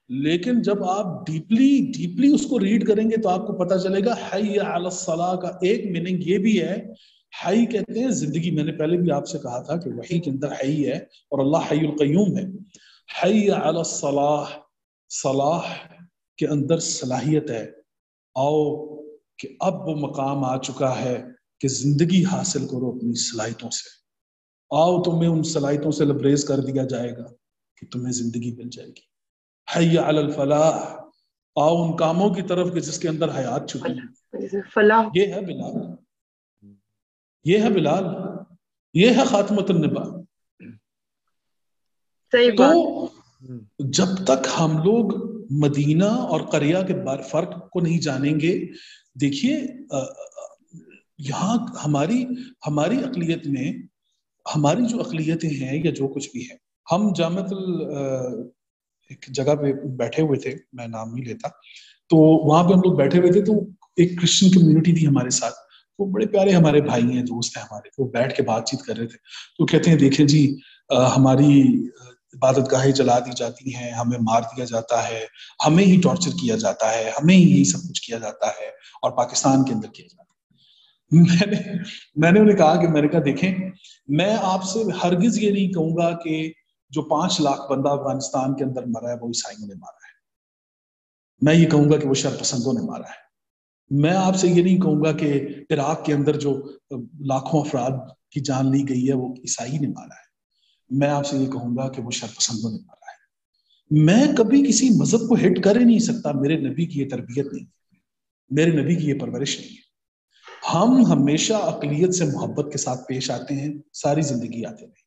لیکن جب آپ ڈیپلی اس کو ریڈ کریں گے تو آپ کو پتا چلے گا حی علی الصلاح کا ایک میننگ یہ بھی ہے، حی کہتے ہیں زندگی، میں نے پہلے بھی آپ سے کہا تھا کہ وحی کے اندر حی ہے اور اللہ حی القیوم ہے۔ حی علی الصلاح، صلاح کے اندر صلاحیت ہے، آؤ کہ اب وہ مقام آ چکا ہے کہ زندگی حاصل کرو اپنی صلاحیتوں سے، آؤ تمہیں ان صلاحیتوں سے لبریز کر دیا جائے گا کہ تمہیں زندگی مل جائے گی۔ حی علی الفلاح، آؤ ان کاموں کی طرف کہ جس کے اندر حیات چھپی ہے۔ فلاح، یہ ہے بلال، یہ ہے بلال، یہ ہے خاتمۃ النبا۔ تو جب تک ہم لوگ مدینہ اور قریہ کے فرق کو نہیں جانیں گے، دیکھیے یہاں ہماری اقلیت میں، ہماری جو اقلیتیں ہیں یا جو کچھ بھی ہے، ہم جامعۃ ایک جگہ پہ بیٹھے ہوئے تھے، میں نام نہیں لیتا، تو وہاں پہ ہم لوگ بیٹھے ہوئے تھے، تو ایک کرسچن کمیونٹی تھی ہمارے ساتھ، وہ بڑے پیارے ہمارے بھائی ہیں، دوست ہیں ہمارے، وہ بیٹھ کے بات چیت کر رہے تھے، تو کہتے ہیں دیکھیں جی ہماری عبادت گاہیں جلا دی جاتی ہیں، ہمیں مار دیا جاتا ہے، ہمیں ہی ٹارچر کیا جاتا ہے، ہمیں ہی یہی سب کچھ کیا جاتا ہے، اور پاکستان کے اندر کیا جاتا ہے۔ میں نے انہیں کہا کہ میں نے کہا دیکھیں، میں آپ سے ہرگز یہ نہیں کہوں گا کہ جو 5 لاکھ بندہ افغانستان کے اندر مرا ہے وہ عیسائیوں نے مارا ہے، میں یہ کہوں گا کہ وہ شر پسندوں نے مارا ہے۔ میں آپ سے یہ نہیں کہوں گا کہ عراق کے اندر جو لاکھوں افراد کی جان لی گئی ہے وہ عیسائی نے مارا ہے، میں آپ سے یہ کہوں گا کہ وہ شر پسندوں نے مارا ہے۔ میں کبھی کسی مذہب کو ہٹ کر ہی نہیں سکتا، میرے نبی کی یہ تربیت نہیں ہے، میرے نبی کی یہ پرورش نہیں ہے۔ ہم ہمیشہ اقلیت سے محبت کے ساتھ پیش آتے ہیں، ساری زندگی آتے رہے۔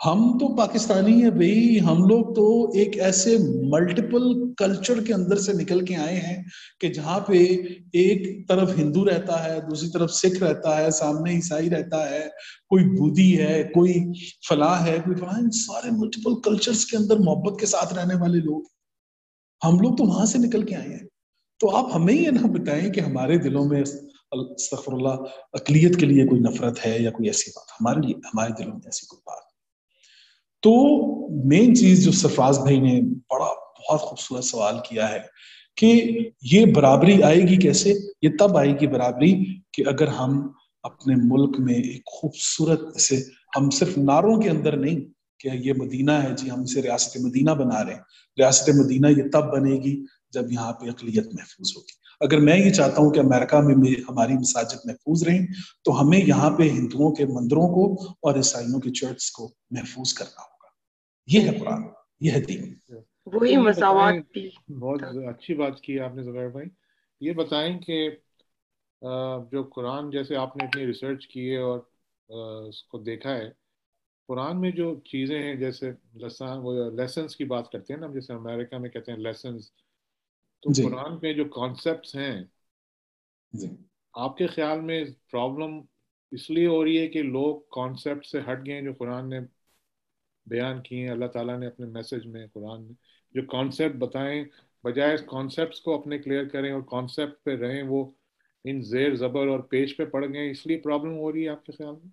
ہم تو پاکستانی ہیں بھئی، ہم لوگ تو ایک ایسے ملٹیپل کلچر کے اندر سے نکل کے آئے ہیں کہ جہاں پہ ایک طرف ہندو رہتا ہے، دوسری طرف سکھ رہتا ہے، سامنے عیسائی رہتا ہے، کوئی بودھی ہے، کوئی فلاں ہے، کوئی فلاں، ان سارے ملٹیپل کلچرز کے اندر محبت کے ساتھ رہنے والے لوگ، ہم لوگ تو وہاں سے نکل کے آئے ہیں۔ تو آپ ہمیں یہ نہ بتائیں کہ ہمارے دلوں میں استغفر اللہ اقلیت کے لیے کوئی نفرت ہے یا کوئی ایسی بات، ہمارے دلوں میں ایسی کوئی بات۔ تو مین چیز جو سرفراز بھائی نے بہت خوبصورت سوال کیا ہے کہ یہ برابری آئے گی کیسے؟ یہ تب آئے گی برابری کہ اگر ہم اپنے ملک میں ایک خوبصورت سے، ہم صرف نعروں کے اندر نہیں کہ یہ مدینہ ہے جی، ہم اسے ریاست مدینہ بنا رہے ہیں، ریاست مدینہ یہ تب بنے گی جب یہاں پہ اقلیت محفوظ ہوگی۔ اگر میں یہ چاہتا ہوں کہ امریکہ میں ہماری مساجد محفوظ رہیں تو ہمیں یہاں پہ ہندوؤں کے مندروں کو اور عیسائیوں کے چرچ کو محفوظ کرنا ہوگا۔ یہ ہے قرآن، یہ ہے دین۔ وہی مساوات بھی۔ بہت اچھی بات کی آپ نے زبیر بھائی۔ یہ بتائیں کہ جو قرآن، جیسے آپ نے اتنی ریسرچ کی ہے اور اس کو دیکھا ہے، قرآن میں جو چیزیں ہیں، جیسے لیسنس کی بات کرتے ہیں نا، جیسے امریکہ میں کہتے ہیں لیسنس، تو قرآن میں جو کانسیپٹس ہیں، آپ کے خیال میں پرابلم اس لیے ہو رہی ہے کہ لوگ کانسیپٹ سے ہٹ گئے ہیں جو قرآن نے بیان کیے ہیں؟ اللہ تعالیٰ نے اپنے میسج میں، قرآن میں جو کانسیپٹ بتائیں، بجائے کانسیپٹس کو اپنے کلیئر کریں اور کانسیپٹ پہ رہیں، وہ ان زیر زبر اور پیش پہ پڑ گئے، اس لیے پرابلم ہو رہی ہے آپ کے خیال میں؟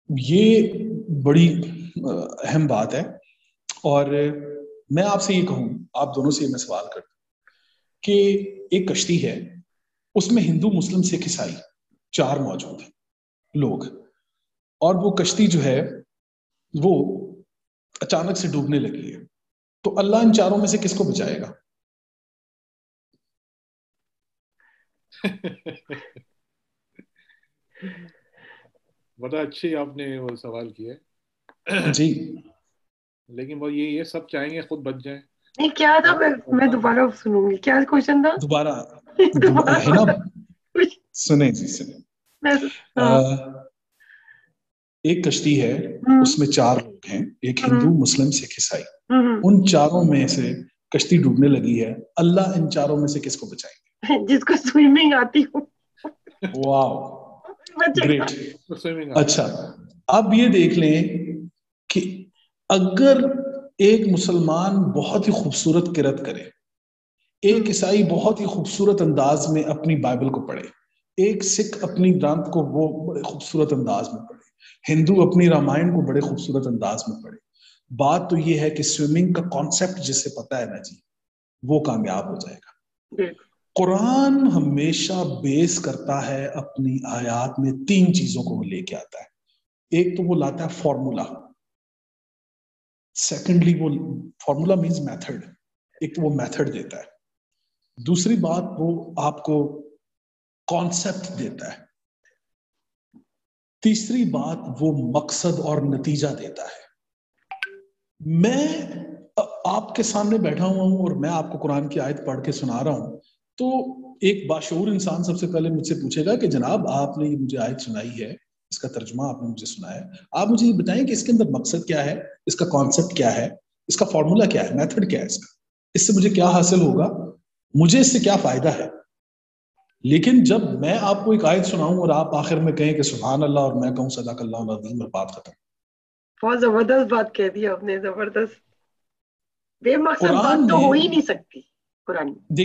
یہ بڑی اہم بات ہے، اور میں آپ سے یہ کہوں, آپ دونوں سے میں سوال کرتا ہوں کہ ایک کشتی ہے, اس میں ہندو, مسلم, سکھ, عیسائی 4 موجود ہیں لوگ, اور وہ کشتی جو ہے وہ اچانک سے ڈوبنے لگی ہے, تو اللہ ان 4 میں سے کس کو بچائے گا؟ بڑا اچھی آپ نے وہ سوال کیا جی, لیکن وہ یہ سب چاہیں گے خود بچ جائیں. نہیں کیا تھا, میں دوبارہ سنوں گی, کیا کوشچن تھا دوبارہ دوبارہ ہے نا, سنیں جی سنیں. ایک کشتی ہے, اس میں 4 لوگ ہیں, ایک ہندو, مسلم, سکھ, عیسائی. ان 4 میں سے کشتی ڈوبنے لگی ہے, اللہ ان 4 میں سے کس کو بچائیں گے؟ جس کو سوئمنگ آتی ہو. واو, گریٹ. اچھا, اب یہ دیکھ لیں کہ اگر ایک مسلمان بہت ہی خوبصورت قرأت کرے, ایک عیسائی بہت ہی خوبصورت انداز میں اپنی بائبل کو پڑھے, ایک سکھ اپنی گرانتھ کو وہ بڑے خوبصورت انداز میں پڑھے, ہندو اپنی رامائن کو بڑے خوبصورت انداز میں پڑھے, بات تو یہ ہے کہ سوئمنگ کا کانسیپٹ جسے پتا ہے نا جی, وہ کامیاب ہو جائے گا. قرآن ہمیشہ بیس کرتا ہے اپنی آیات میں 3 چیزوں کو وہ لے کے آتا ہے. ایک تو وہ لاتا ہے فارمولا, سیکنڈلی وہ فارمولا مینز میتھڈ, ایک تو وہ میتھڈ دیتا ہے, دوسری بات وہ آپ کو کانسیپٹ دیتا ہے, تیسری بات وہ مقصد اور نتیجہ دیتا ہے. میں آپ کے سامنے بیٹھا ہوا ہوں اور میں آپ کو قرآن کی آیت پڑھ کے سنا رہا ہوں, تو ایک باشعور انسان سب سے پہلے مجھ سے پوچھے گا کہ جناب آپ نے مجھے آیت سنائی ہے, اس کا ترجمہ آپ نے مجھے سنایا ہے, آپ مجھے یہ بتائیں کہ اس کے اندر مقصد کیا ہے, اس کا کانسیپٹ کیا ہے, اس کا فارمولا کیا ہے, میتھڈ کیا ہے, اس سے مجھے کیا حاصل ہوگا, مجھے اس سے کیا فائدہ ہے. لیکن جب میں آپ کو ایک آیت سناؤں اور آپ آخر میں کہیں کہ سبحان اللہ اور میں کہوں صدق اللہ العظیم, اور بات ختم. بہت زبردست بات کہہ دی آپ نے, زبردست. بے مقصد قرآن بات تو میں ہو ہی نہیں سکتی قرآن میں.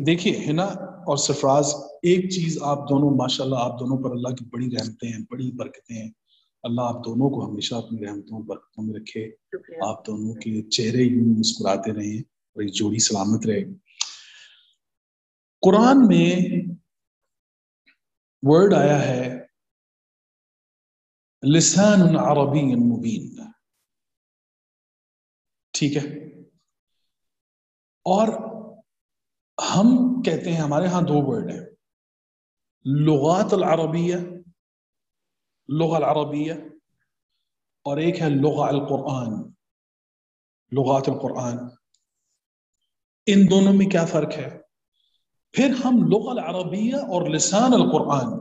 دیکھیے ہے نا, اور سرفراز ایک چیز آپ دونوں ماشاءاللہ, آپ دونوں پر اللہ کی بڑی رحمتیں ہیں, بڑی برکتیں ہیں. اللہ آپ دونوں کو ہمیشہ اپنی رحمتوں برکتوں میں رکھے, آپ دونوں کے چہرے یوں مسکراتے رہیں اور یہ جوڑی سلامت رہے. قرآن میں ورڈ آیا ہے لسان عربی مبین, ٹھیک ہے, اور ہم کہتے ہیں ہمارے ہاں 2 ورڈ ہیں, لغات العربیہ, لغہ العربیہ, اور ایک ہے لغہ القرآن, لغات القرآن. ان دونوں میں کیا فرق ہے؟ پھر ہم لغہ العربیہ اور لسان القرآن,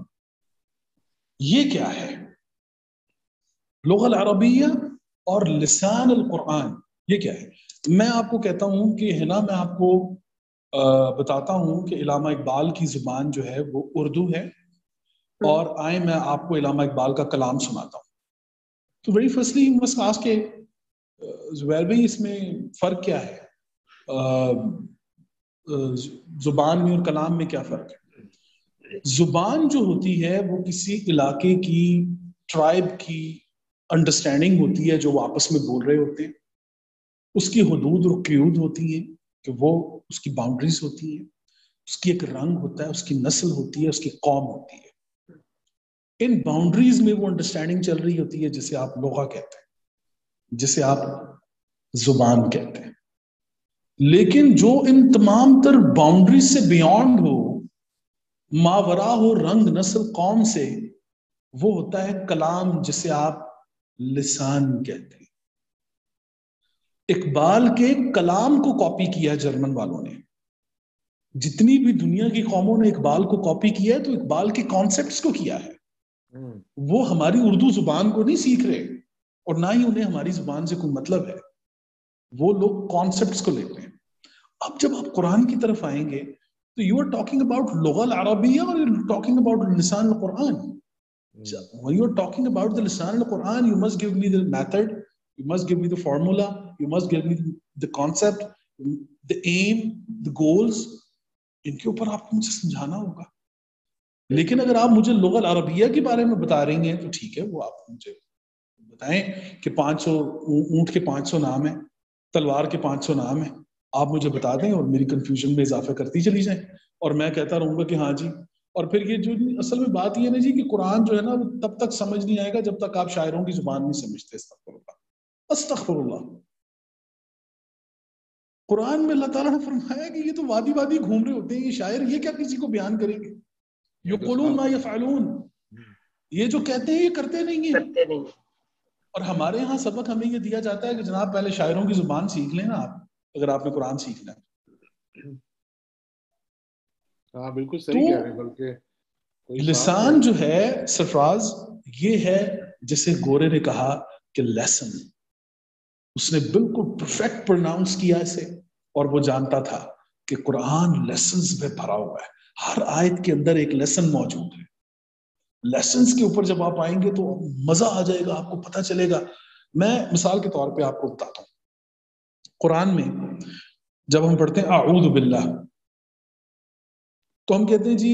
یہ کیا ہے؟ لغہ العربیہ اور لسان القرآن یہ کیا ہے؟ میں آپ کو کہتا ہوں کہ ہے نا, میں آپ کو بتاتا ہوں کہ علامہ اقبال کی زبان جو ہے وہ اردو ہے, اور آئیں میں آپ کو علامہ اقبال کا کلام سناتا ہوں. تو very firstly you must ask کہ زبیر بھائی اس میں فرق کیا ہے, زبان میں اور کلام میں کیا فرق ہے؟ زبان جو ہوتی ہے وہ کسی علاقے کی, ٹرائب کی انڈرسٹینڈنگ ہوتی ہے جو وہ آپس میں بول رہے ہوتے ہیں, اس کی حدود اور قیود ہوتی ہیں کہ وہ اس کی باؤنڈریز ہوتی ہیں, اس کی ایک رنگ ہوتا ہے, اس کی نسل ہوتی ہے, اس کی قوم ہوتی ہے. ان باؤنڈریز میں وہ انڈرسٹینڈنگ چل رہی ہوتی ہے جسے آپ لغہ کہتے ہیں, جسے آپ زبان کہتے ہیں. لیکن جو ان تمام تر باؤنڈریز سے بیونڈ ہو, ماورا ہو رنگ نسل قوم سے, وہ ہوتا ہے کلام جسے آپ لسان کہتے ہیں. اقبال کے کلام کو کاپی کیا جرمن والوں نے, جتنی بھی دنیا کی قوموں نے اقبال کو کاپی کیا ہے تو اقبال کے کانسیپٹس کو کیا ہے. وہ ہماری اردو زبان کو نہیں سیکھ رہے, اور نہ ہی انہیں ہماری زبان سے کوئی مطلب ہے, وہ لوگ کانسیپٹس کو لیتے ہیں. اب جب آپ قرآن کی طرف آئیں گے تو یو آر ٹاکنگ اباؤٹ لغہ العربیہ اور یو آر ٹاکنگ اباؤٹ لسان القرآن. When you are talking about the lisan al-Quran, you must give me the method, you must give me the formula, you must give me the concept, the aim, the goals. ان کے اوپر آپ کو مجھے سمجھانا ہوگا. لیکن اگر آپ مجھے لغہ العربیہ کے بارے میں بتا رہی ہیں تو ٹھیک ہے, وہ آپ مجھے بتائیں کہ 500 اونٹ کے 500 نام ہیں, تلوار کے 500 نام ہیں، آپ مجھے بتا دیں اور میری کنفیوژن میں اضافہ کرتی چلی جائیں اور میں کہتا رہوں گا کہ ہاں جی. اور پھر یہ جو اصل میں بات یہ ہے نا جی کہ قرآن جو ہے نا وہ تب تک سمجھ نہیں آئے گا جب تک آپ شاعروں کی زبان نہیں سمجھتے. استغفر اللہ. قرآن میں اللہ تعالیٰ نے فرمایا کہ یہ تو وادی وادی گھوم رہے ہوتے ہیں یہ شاعر، یہ کیا کسی کو بیان کریں گے؟ یقولون ما یفعلون، یہ جو کہتے ہیں یہ کرتے نہیں ہیں. اور ہمارے ہاں سبق ہمیں یہ دیا جاتا ہے کہ جناب پہلے شاعروں کی زبان سیکھ لیں نا آپ، اگر آپ نے قرآن سیکھنا ہے. ہاں بالکل صحیح کہہ رہے ہیں. بلکہ لسان جو ہے سرفراز یہ ہے جسے گورے نے کہا کہ لیسن، اس نے بالکل پرفیکٹ پروناؤنس کیا اسے، اور وہ جانتا تھا کہ قرآن لیسنز میں بھرا ہوا ہے، ہر آیت کے اندر ایک لیسن موجود ہے. لیسنز کے اوپر جب آپ آئیں گے تو مزہ آ جائے گا، آپ کو پتہ چلے گا. میں مثال کے طور پہ آپ کو بتاتا ہوں، قرآن میں جب ہم پڑھتے ہیں اعوذ باللہ تو ہم کہتے ہیں جی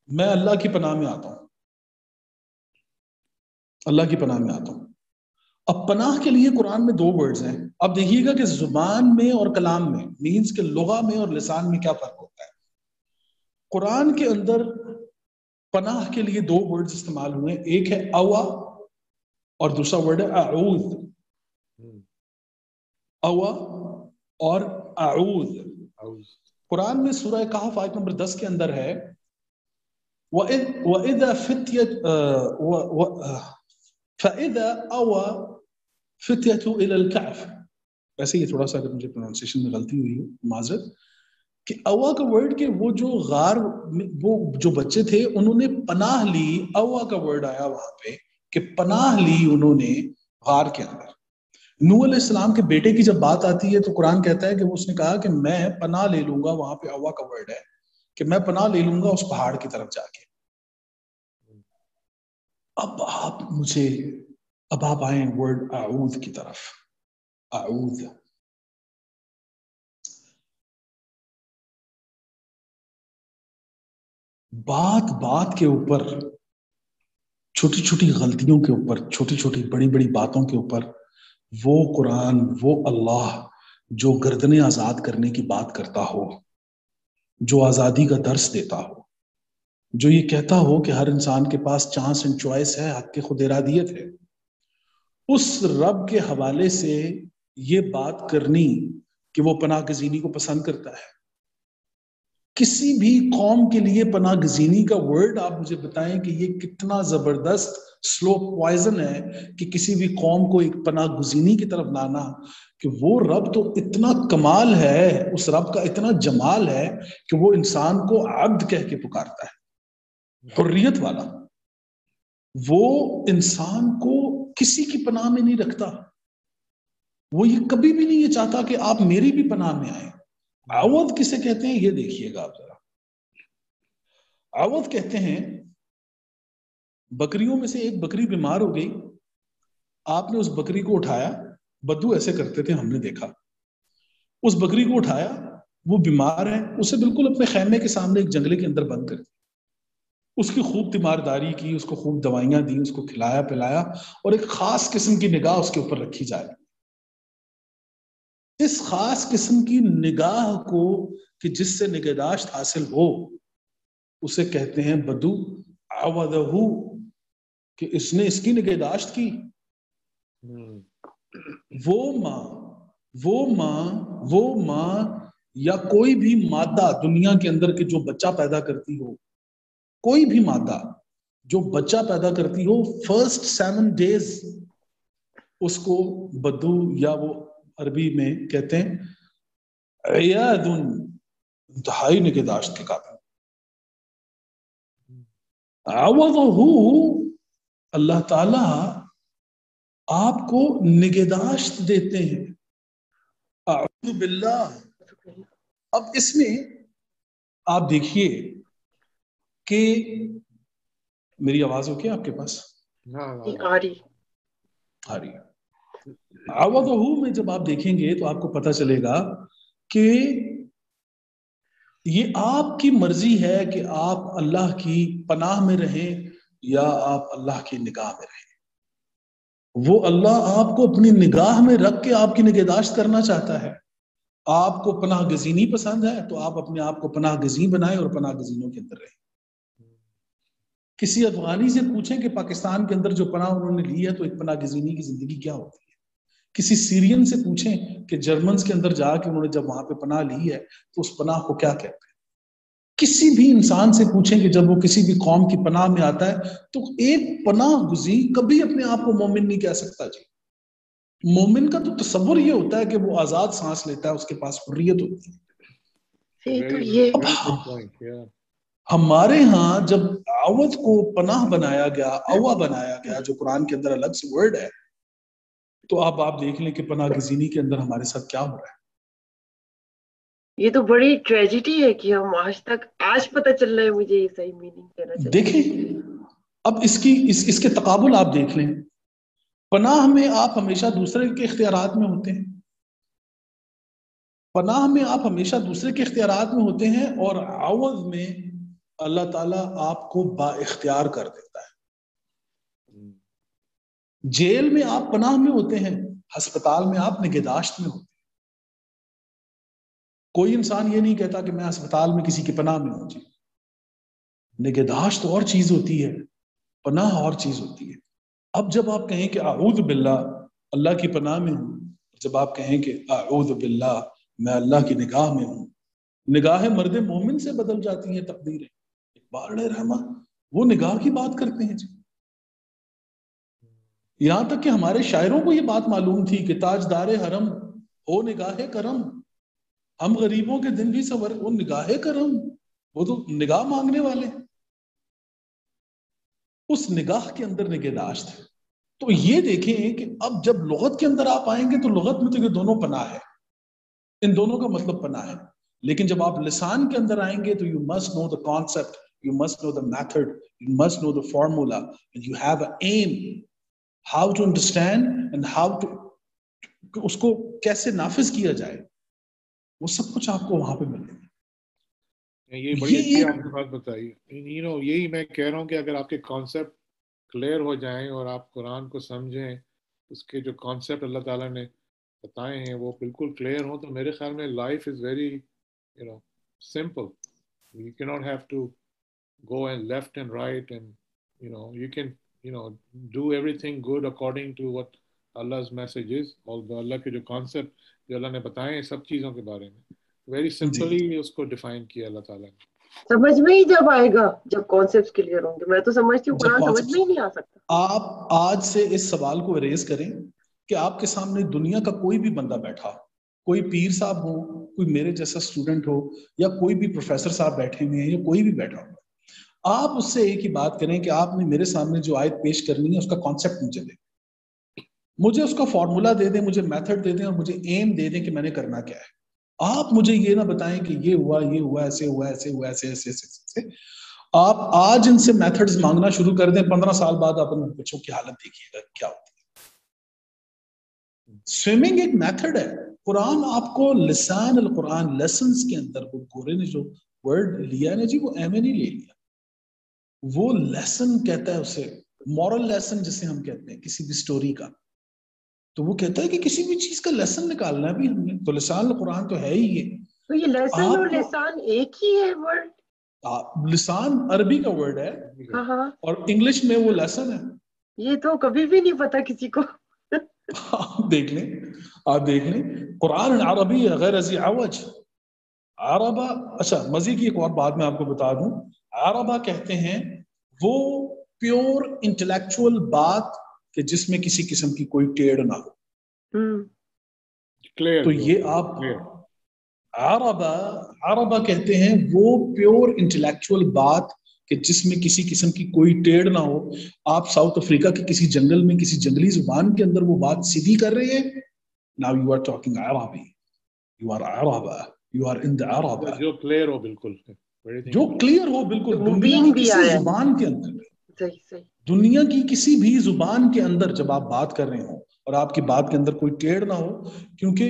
میں اللہ کی پناہ میں آتا ہوں، اللہ کی پناہ میں آتا ہوں. اب پناہ کے لیے قرآن میں 2 ورڈز ہیں. اب دیکھیے گا کہ زبان میں اور کلام میں، مینز کے لغہ میں اور لسان میں کیا فرق ہوتا ہے. قرآن کے اندر پناہ کے لیے 2 ورڈز استعمال ہوئے، ایک ہے اوا اور دوسرا ورڈ ہے اعوذ. اوا اور اعوذ. قرآن میں سورہ کہف آیت نمبر 10 کے اندر ہے وَإِذَا فَإِذَا أَوَى فِتْيَةُ إِلَى الْكَهْفِ. ویسے یہ تھوڑا سا اگر مجھے پروننسیشن میں غلطی ہوئی ہے معذرت، کہ اوا کا ورڈ کہ وہ جو غار وہ جو بچے تھے انہوں نے پناہ لی، اوا کا ورڈ آیا وہاں پہ کہ پناہ لی انہوں نے غار کے اندر. نوح علیہ السلام کے بیٹے کی جب بات آتی ہے تو قرآن کہتا ہے کہ اس نے کہا کہ میں پناہ لے لوں گا، وہاں پہ اوا کا ورڈ ہے کہ میں پناہ لے لوں گا اس پہاڑ کی طرف جا کے. اب آپ آئیں ورڈ اعوذ کی طرف. اعوذ بات کے اوپر، چھوٹی چھوٹی غلطیوں کے اوپر، چھوٹی چھوٹی بڑی بڑی باتوں کے اوپر وہ قرآن، وہ اللہ جو گردنیں آزاد کرنے کی بات کرتا ہو، جو آزادی کا درس دیتا ہو، جو یہ کہتا ہو کہ ہر انسان کے پاس چانس اینڈ چوائس ہے، حق خود ارادیت ہے، اس رب کے حوالے سے یہ بات کرنی کہ وہ پناہ گزینی کو پسند کرتا ہے. کسی بھی قوم کے لیے پناہ گزینی کا ورڈ آپ مجھے بتائیں کہ یہ کتنا زبردست سلو پوائزن ہے کہ کسی بھی قوم کو ایک پناہ گزینی کی طرف لانا، کہ وہ رب تو اتنا کمال ہے، اس رب کا اتنا جمال ہے کہ وہ انسان کو عبد کہہ کے پکارتا ہے، حریت والا. وہ انسان کو کسی کی پناہ میں نہیں رکھتا، وہ یہ کبھی بھی نہیں یہ چاہتا کہ آپ میری بھی پناہ میں آئیں. عوض کسے کہتے ہیں یہ دیکھیے گا آپ ذرا. عوض کہتے ہیں بکریوں میں سے ایک بکری بیمار ہو گئی، آپ نے اس بکری کو اٹھایا، بدو ایسے کرتے تھے ہم نے دیکھا، اس بکری کو اٹھایا، وہ بیمار ہے، اسے بالکل اپنے خیمے کے سامنے ایک جنگلے کے اندر بند کر دیا، اس کی خوب تیمارداری کی، اس کو خوب دوائیاں دی، اس کو کھلایا پلایا، اور ایک خاص قسم کی نگاہ اس کے اوپر رکھی جائے. اس خاص قسم کی نگاہ کو کہ جس سے نگہداشت حاصل ہو اسے کہتے ہیں بدو عوضہ، کہ اس نے اس کی نگہداشت کی. وہ ماں یا کوئی بھی مادہ دنیا کے اندر کے جو بچہ پیدا کرتی ہو، کوئی بھی مادہ جو بچہ پیدا کرتی ہو، فرسٹ 7 days اس کو بدو یا وہ عربی میں کہتے ہیں عیاد، انتہائی نگہداشت کے قابل. عوضہ، اللہ تعالی آپ کو نگہداشت دیتے ہیں. اعوذ باللہ. اب اس میں آپ دیکھیے کہ میری آواز ہو کیا آپ کے پاس؟ آ رہی. عوضہ میں جب آپ دیکھیں گے تو آپ کو پتہ چلے گا کہ یہ آپ کی مرضی ہے کہ آپ اللہ کی پناہ میں رہیں یا آپ اللہ کی نگاہ میں رہیں. وہ اللہ آپ کو اپنی نگاہ میں رکھ کے آپ کی نگہداشت کرنا چاہتا ہے. آپ کو پناہ گزینی پسند ہے تو آپ اپنے آپ کو پناہ گزین بنائیں اور پناہ گزینوں کے اندر رہیں. کسی افغانی سے پوچھیں کہ پاکستان کے اندر جو پناہ انہوں نے لی ہے تو ایک پناہ گزینی کی زندگی کیا ہوتی ہے. کسی سیرین سے پوچھیں کہ جرمنز کے اندر جا کے انہوں نے جب وہاں پہ پناہ لی ہے تو اس پناہ کو کیا کہتے ہیں. کسی بھی انسان سے پوچھیں کہ جب وہ کسی بھی قوم کی پناہ میں آتا ہے تو ایک پناہ گزین کبھی اپنے آپ کو مومن نہیں کہہ سکتا. جی مومن کا تو تصور یہ ہوتا ہے کہ وہ آزاد سانس لیتا ہے, اس کے پاس حریت ہوتی ہے. تو یہ ہمارے ہاں جب عوض کو پناہ بنایا گیا, اوا بنایا گیا جو قرآن کے اندر الگ سے ورڈ ہے, تو آپ دیکھ لیں کہ پناہ گزینی کے اندر ہمارے ساتھ کیا ہو رہا ہے. یہ تو بڑی ٹریجڈی ہے کہ ہم آج پتہ چل رہا ہے مجھے یہ صحیح میننگ کہنا چاہیے. دیکھیں اب اس کے تقابل آپ دیکھ لیں. پناہ میں آپ ہمیشہ دوسرے کے اختیارات میں ہوتے ہیں, پناہ میں آپ ہمیشہ دوسرے کے اختیارات میں ہوتے ہیں, اور عوض میں اللہ تعالیٰ آپ کو با اختیار کر دیتا ہے. جیل میں آپ پناہ میں ہوتے ہیں, ہسپتال میں آپ نگہداشت میں ہوتے ہیں. کوئی انسان یہ نہیں کہتا کہ میں ہسپتال میں کسی کی پناہ میں ہوں. جی نگہداشت اور چیز ہوتی ہے, پناہ اور چیز ہوتی ہے. اب جب آپ کہیں کہ اعوذ باللہ اللہ کی پناہ میں ہوں, جب آپ کہیں کہ اعوذ باللہ میں اللہ کی نگاہ میں ہوں, نگاہ مرد مومن سے بدل جاتی ہیں تقدیریں. اقبال رحمہ وہ نگاہ کی بات کرتے ہیں. جی یہاں تک کہ ہمارے شاعروں کو یہ بات معلوم تھی کہ تاجدار حرم ہو نگاہ کرم, ہم غریبوں کے دن بھی صبر. وہ نگاہ کرم, وہ تو نگاہ مانگنے والے ہیں. اس نگاہ کے اندر نگہداشت ہے. تو یہ دیکھیں کہ اب جب لغت کے اندر آپ آئیں گے تو لغت میں تو یہ دونوں پناہ ہے, ان دونوں کا مطلب پناہ ہے. لیکن جب آپ لسان کے اندر آئیں گے تو you must know the concept, you must know the method, you must know the formula, and you have an aim how to understand and how to اس کو کیسے نافذ کیا جائے, وہ سب کچھ آپ کو وہاں پہ ملے گا. یہ بڑی اچھی آپ نے بات بتائی. یہی میں کہہ رہا ہوں کہ اگر آپ کے کانسیپٹ کلیئر ہو جائیں اور آپ قرآن کو سمجھیں, اس کے جو کانسیپٹ اللہ تعالیٰ نے بتائے ہیں وہ بالکل کلیئر ہوں, تو میرے خیال میں life is very simple. You cannot have to go and left and right, and you can do everything good according to what Allah's message is. اور اللہ کے جو کانسیپٹ جو اللہ نے بتائے ہیں سب چیزوں کے بارے میں ویری سمپلی اس کو ڈیفائن کیا اللہ تعالیٰ نے. سمجھ میں ہی جب آئے گا جب کانسیپٹس کلیئر ہوں گے. میں تو سمجھتی ہوں قرآن سمجھ میں ہی نہیں آ سکتا. آپ آج سے اس سوال کو اریز کریں کہ آپ کے سامنے دنیا کا کوئی بھی بندہ بیٹھا ہو, کوئی پیر صاحب ہو, کوئی میرے جیسا اسٹوڈنٹ ہو, یا کوئی بھی پروفیسر صاحب بیٹھے ہوئے ہیں, یا کوئی بھی بیٹھا ہو, آپ اس سے ایک ہی بات کریں کہ آپ نے میرے سامنے جو آیت پیش کرنی ہے اس کا کانسیپٹ مجھے دیں, مجھے اس کا فارمولا دے دیں, مجھے میتھڈ دے دیں, اور مجھے ایم دے دیں کہ میں نے کرنا کیا ہے. آپ مجھے یہ نہ بتائیں کہ یہ ہوا ایسے ہوا ایسے ہوا ایسے ایسے ایسے. آپ آج ان سے میتھڈز مانگنا شروع کر دیں, 15 سال بعد آپ اپنے بچوں کی حالت دیکھیے گا کیا ہوتی ہے. سوئمنگ ایک میتھڈ ہے. قرآن آپ کو لسان القرآن لیسنز کے اندر, وہ گورے نے جو ورڈ لیا ہے نا جی, وہ ایم اے نہیں لے لیا, وہ لیسن کہتا ہے اسے, مورل لیسن جسے ہم کہتے ہیں کسی بھی سٹوری کا. تو وہ کہتا ہے کہ کسی بھی چیز کا لیسن نکالنا بھی ہم نے, تو لسان القرآن تو ہے ہی یہ. تو یہ لیسن اور لسان ایک ہی ہے ورڈ؟ لسان عربی کا ورڈ ہے, اور انگلش میں وہ لیسن ہے. یہ تو کبھی بھی نہیں پتا کسی کو. آپ دیکھ لیں قرآن عربی غیر ذی عوج. عربہ, اچھا مزید کی ایک اور بات میں آپ کو بتا دوں, عربہ کہتے ہیں وہ پیور انٹلیکچوئل بات کہ جس میں کسی قسم کی کوئی ٹیڑھ نہ ہو. تو یہ آپ عربہ کہتے ہیں وہ پیور انٹلیکچوئل بات کہ جس میں کسی قسم کی کوئی ٹیڑھ نہ ہو. آپ ساؤتھ افریقہ کے کسی جنگل میں کسی جنگلی زبان کے اندر وہ بات سیدھی کر رہے ہیں. Now you are talking Arabi. You are Araba. You are in the Araba. جو کلیئر ہو بالکل, دنیا کی کسی زبان کے اندر, دنیا کی کسی بھی زبان کے اندر جب آپ بات کر رہے ہوں اور آپ کی بات کے اندر کوئی ٹیڑھ نہ ہو, کیونکہ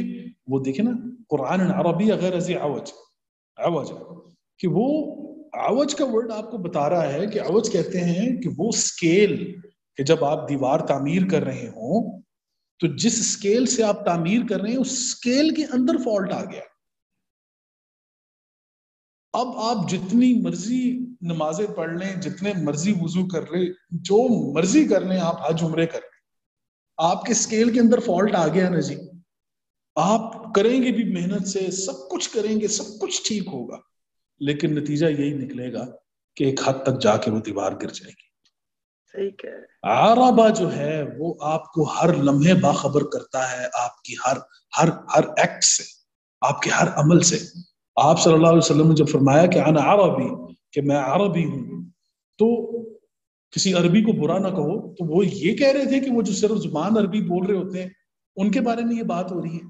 وہ دیکھیں نا قرآن عربی غیر ذی عوج, کہ وہ عوج کا ورڈ آپ کو بتا رہا ہے کہ عوج کہتے ہیں کہ وہ سکیل کہ جب آپ دیوار تعمیر کر رہے ہوں تو جس اسکیل سے آپ تعمیر کر رہے ہیں اس اسکیل کے اندر فالٹ آ گیا. اب آپ جتنی مرضی نمازیں پڑھ لیں، جتنے مرضی وضو کر لیں، جو مرضی کر لیں، آپ حج عمرے کر لیں، آپ کے اسکیل کے اندر فالٹ آ گیا نا جی. آپ کریں گے بھی محنت سے، سب کچھ کریں گے، سب کچھ ٹھیک ہوگا، لیکن نتیجہ یہی نکلے گا کہ ایک حد تک جا کے وہ دیوار گر جائے گی. عربہ جو ہے وہ آپ کو ہر لمحے باخبر کرتا ہے آپ کی ہر ایکٹ سے، آپ کے ہر عمل سے. آپ صلی اللہ علیہ وسلم نے جب فرمایا کہ انا عربی، کہ میں عربی ہوں، تو کسی عربی کو برا نہ کہو. تو وہ یہ کہہ رہے تھے کہ وہ جو صرف زبان عربی بول رہے ہوتے ہیں ان کے بارے میں یہ بات ہو رہی ہے.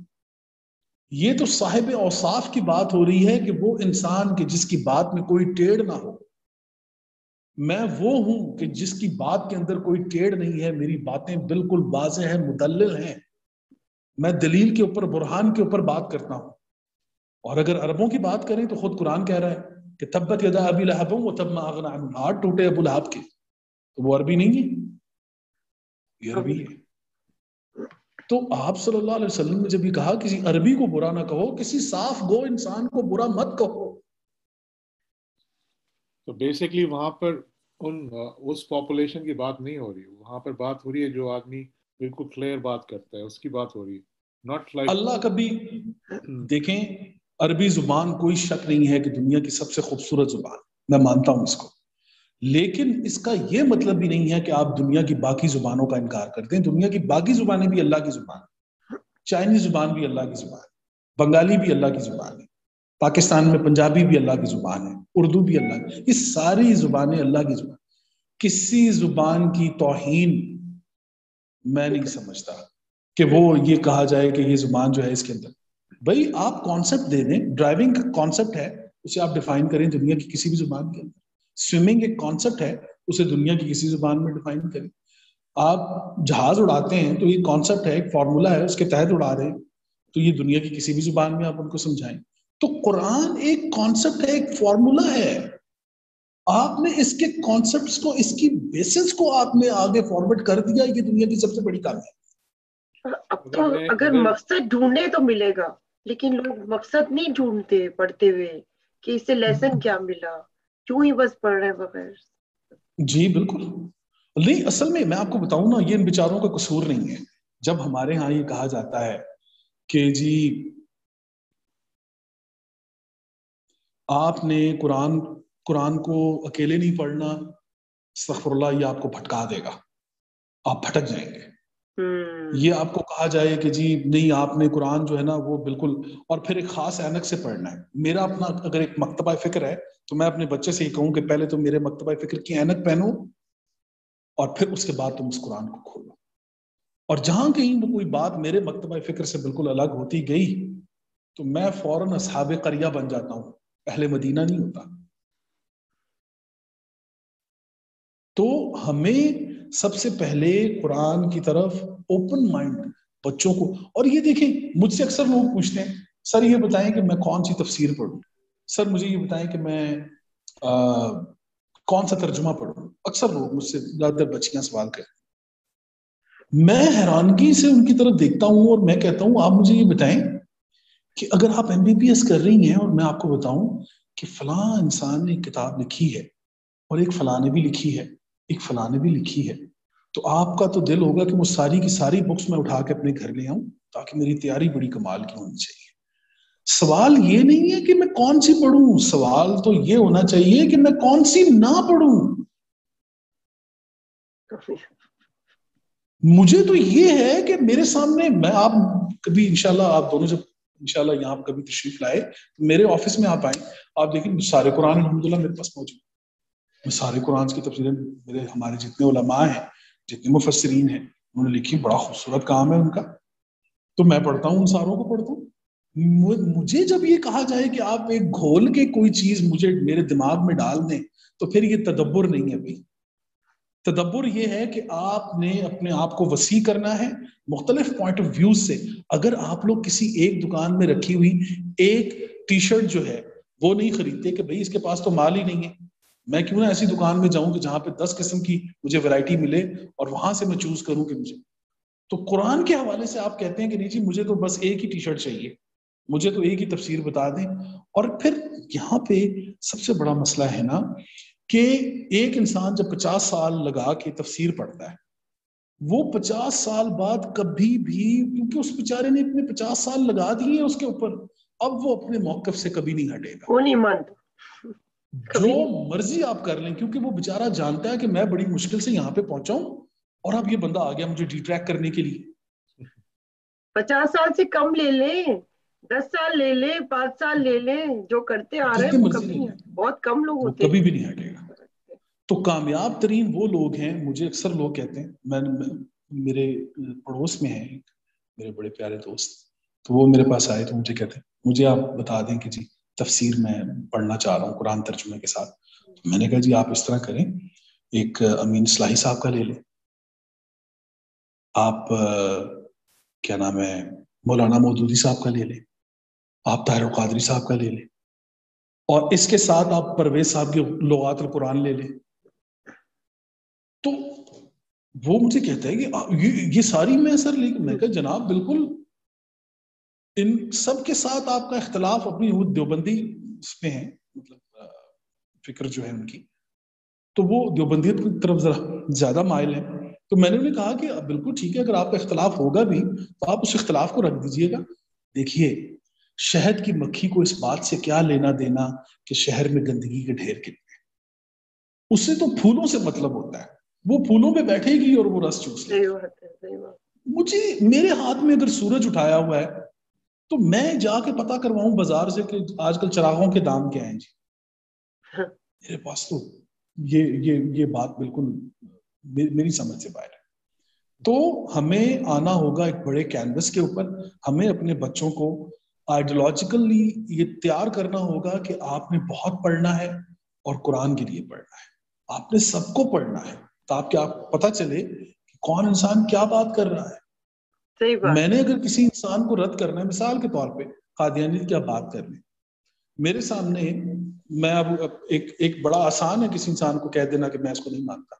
یہ تو صاحب اوصاف کی بات ہو رہی ہے کہ وہ انسان کہ جس کی بات میں کوئی ٹیڑھ نہ ہو. میں وہ ہوں کہ جس کی بات کے اندر کوئی ٹیڑھ نہیں ہے، میری باتیں بالکل واضح ہیں، مدلل ہیں، میں دلیل کے اوپر، برہان کے اوپر بات کرتا ہوں. اور اگر عربوں کی بات کریں تو خود قرآن کہہ رہا ہے کہ تبت یدا ابی لہب وتب ما اغنی عنہ، ہاتھ ٹوٹے ابو لہب کے. تو وہ عربی نہیں ہے، یہ عربی ہے. تو آپ صلی اللہ علیہ وسلم نے جب یہ کہا کسی عربی کو برا نہ کہو، کسی صاف گو انسان کو برا مت کہو. تو بیسکلی وہاں پر اس پاپولیشن کی بات نہیں ہو رہی، وہاں پر بات ہو رہی ہے جو آدمی بالکل کلیئر بات کرتا ہے، اس کی بات ہو رہی ہے. ناٹ لائک اللہ کبھی دیکھیں، عربی زبان کوئی شک نہیں ہے کہ دنیا کی سب سے خوبصورت زبان، میں مانتا ہوں اس کو، لیکن اس کا یہ مطلب بھی نہیں ہے کہ آپ دنیا کی باقی زبانوں کا انکار کر دیں. دنیا کی باقی زبانیں بھی اللہ کی زبان، چائنیز زبان بھی اللہ کی زبان، بنگالی بھی اللہ کی زبان ہے، پاکستان میں پنجابی بھی اللہ کی زبان ہے، اردو بھی اللہ کی، یہ ساری زبانیں اللہ کی زبان. کسی زبان کی توہین میں نہیں سمجھتا کہ وہ یہ کہا جائے کہ یہ زبان جو ہے اس کے اندر. بھائی آپ کانسیپٹ دے دیں، ڈرائیونگ کا کانسیپٹ ہے اسے آپ ڈیفائن کریں دنیا کی کسی بھی زبان کے اندر. سوئمنگ ایک کانسیپٹ ہے، اسے دنیا کی کسی زبان میں ڈیفائن کریں. آپ جہاز اڑاتے ہیں تو یہ کانسیپٹ ہے، ایک فارمولا ہے، اس کے تحت اڑا رہے ہیں، تو یہ دنیا کی کسی بھی زبان میں آپ ان کو سمجھائیں. تو قرآن ایک کانسیپٹ ہے، ایک فارمولا ہے. آپ نے اس کے کانسیپٹس کو، اس کی بیسس کو آپ نے آگے فارورڈ کر دیا، یہ دنیا کی سب سے بڑی کامیابی. اب تو اگر مقصد ڈھونڈے تو ملے گا، لیکن لوگ مقصد نہیں ڈھونڈتے پڑھتے ہوئے کہ اس سے لیسن کیا ملا، کیوں ہی بس پڑھ رہے بغیر. جی بالکل نہیں، اصل میں میں آپ کو بتاؤں نا، یہ ان بیچاروں کا قصور نہیں ہے. جب ہمارے ہاں یہ کہا جاتا ہے کہ جی آپ نے قرآن کو اکیلے نہیں پڑھنا، استغفر اللہ، یہ آپ کو بھٹکا دے گا، آپ بھٹک جائیں گے. یہ آپ کو کہا جائے کہ جی نہیں، آپ نے قرآن جو ہے نا وہ بالکل، اور پھر ایک خاص اینک سے پڑھنا ہے. میرا اپنا اگر ایک مکتبہ فکر ہے تو میں اپنے بچے سے یہ کہوں کہ پہلے تو میرے مکتبہ فکر کی اینک پہنو اور پھر اس کے بعد تم اس قرآن کو کھولو. اور جہاں کہیں وہ کوئی بات میرے مکتبہ فکر سے بالکل الگ ہوتی گئی تو میں فوراً اصحاب قریہ بن جاتا ہوں، اہل مدینہ نہیں ہوتا. تو ہمیں سب سے پہلے قرآن کی طرف اوپن مائنڈ بچوں کو. اور یہ دیکھیں، مجھ سے اکثر لوگ پوچھتے ہیں سر یہ بتائیں کہ میں کون سی تفسیر پڑھوں، سر مجھے یہ بتائیں کہ میں کون سا ترجمہ پڑھوں. اکثر لوگ مجھ سے، زیادہ تر بچیاں سوال کریں. میں حیرانگی سے ان کی طرف دیکھتا ہوں اور میں کہتا ہوں آپ مجھے یہ بتائیں کہ اگر آپ MBBS کر رہی ہیں اور میں آپ کو بتاؤں کہ فلاں انسان نے ایک کتاب لکھی ہے اور ایک فلاں نے بھی لکھی ہے، ایک فلاں نے بھی لکھی ہے، تو آپ کا تو دل ہوگا کہ وہ ساری کی ساری بکس میں اٹھا کے اپنے گھر لے آؤں تاکہ میری تیاری بڑی کمال کی ہونی چاہیے. سوال یہ نہیں ہے کہ میں کون سی پڑھوں، سوال تو یہ ہونا چاہیے کہ میں کون سی نہ پڑھوں. مجھے تو یہ ہے کہ میرے سامنے، میں آپ کبھی انشاءاللہ آپ دونوں جب انشاءاللہ یہاں کبھی تشریف لائے میرے آفس میں آپ آئیں، آپ دیکھیں سارے قرآن الحمدللہ میرے پاس موجود. میں سارے قرآن کی تفسیریں، میرے ہمارے جتنے علماء ہیں، جتنے مفسرین ہیں، انہوں نے لکھی، بڑا خوبصورت کام ہے ان کا، تو میں پڑھتا ہوں، ان ساروں کو پڑھتا ہوں. مجھے جب یہ کہا جائے کہ آپ ایک گھول کے کوئی چیز مجھے میرے دماغ میں ڈال دیں تو پھر یہ تدبر نہیں ہے. بھائی تدبر یہ ہے کہ آپ نے اپنے آپ کو وسیع کرنا ہے مختلف پوائنٹ آف ویو سے. اگر آپ لوگ کسی ایک دکان میں رکھی ہوئی ایک ٹی شرٹ جو ہے وہ نہیں خریدتے کہ بھئی اس کے پاس تو مال ہی نہیں ہے، میں کیوں نہ ایسی دکان میں جاؤں کہ جہاں پہ 10 قسم کی مجھے ویرائٹی ملے اور وہاں سے میں چوز کروں کہ مجھے. تو قرآن کے حوالے سے آپ کہتے ہیں کہ نہیں جی مجھے تو بس ایک ہی ٹی شرٹ چاہیے, مجھے تو ایک ہی تفسیر بتا دیں. اور پھر یہاں پہ سب سے بڑا مسئلہ ہے نا کہ ایک انسان جب 50 سال لگا کے تفسیر پڑھتا ہے, وہ 50 سال بعد کبھی بھی, کیونکہ اس بیچارے نے اپنے 50 سال لگا دیے ہیں اس کے اوپر, اب وہ اپنے موقف سے کبھی نہیں ہٹے گا. وہ نہیں مانتا, جو مرضی آپ کر لیں, کیونکہ وہ بیچارہ جانتا ہے کہ میں بڑی مشکل سے یہاں پہ پہنچا ہوں اور اب یہ بندہ آ گیا مجھے ڈی ٹریک کرنے کے لیے. 50 سال سے کم لے لیں, 10 سال لے لیں, 5 سال لے لیں, جو کرتے آ رہے ہیں وہ کبھی نہیں, بہت کم لوگ ہوتے ہیں, کبھی بھی نہیں ہٹے گا. تو کامیاب ترین وہ لوگ ہیں, مجھے اکثر لوگ کہتے ہیں, میں میرے پڑوس میں ہیں میرے بڑے پیارے دوست, تو وہ میرے پاس آئے تو مجھے کہتے ہیں مجھے آپ بتا دیں کہ جی تفسیر میں پڑھنا چاہ رہا ہوں قرآن ترجمے کے ساتھ. میں نے کہا جی آپ اس طرح کریں, ایک امین اصلاحی صاحب کا لے لیں, آپ کیا نام ہے مولانا مودودی صاحب کا لے لیں, آپ طاہر القادری صاحب کا لے لیں, اور اس کے ساتھ آپ پرویز صاحب کی لغات القرآن لے لیں. تو وہ مجھے کہتا ہے کہ یہ ساری میں سر, لیکن میں کہا جناب بالکل ان سب کے ساتھ آپ کا اختلاف اپنی دیوبندی اس پہ ہے, مطلب فکر جو ہے ان کی, تو وہ دیوبندیت کی طرف ذرا زیادہ مائل ہے. تو میں نے انہیں کہا کہ بالکل ٹھیک ہے, اگر آپ کا اختلاف ہوگا بھی تو آپ اس اختلاف کو رکھ دیجئے گا. دیکھیے شہد کی مکھی کو اس بات سے کیا لینا دینا کہ شہر میں گندگی کے ڈھیر کتنے, اس سے تو پھولوں سے مطلب ہوتا ہے, وہ پھولوں پہ بیٹھے گی اور وہ رس چوس لے گی. مجھے میرے ہاتھ میں اگر سورج اٹھایا ہوا ہے تو میں جا کے پتا کرواؤں بازار سے کہ آج کل چراغوں کے دام کیا ہیں جی, میرے پاس تو یہ بات بالکل میری سمجھ سے باہر ہے. تو ہمیں آنا ہوگا ایک بڑے کینوس کے اوپر, ہمیں اپنے بچوں کو آئیڈیولوجیکلی یہ تیار کرنا ہوگا کہ آپ نے بہت پڑھنا ہے اور قرآن کے لیے پڑھنا ہے, آپ نے سب کو پڑھنا ہے تاکہ آپ پتہ چلے کہ کون انسان کیا بات کر رہا ہے. میں نے اگر کسی انسان کو رد کرنا ہے, مثال کے طور پہ قادیانیت کی آپ بات کر لیں, میرے سامنے میں اب ایک بڑا آسان ہے کسی انسان کو کہہ دینا کہ میں اس کو نہیں مانتا,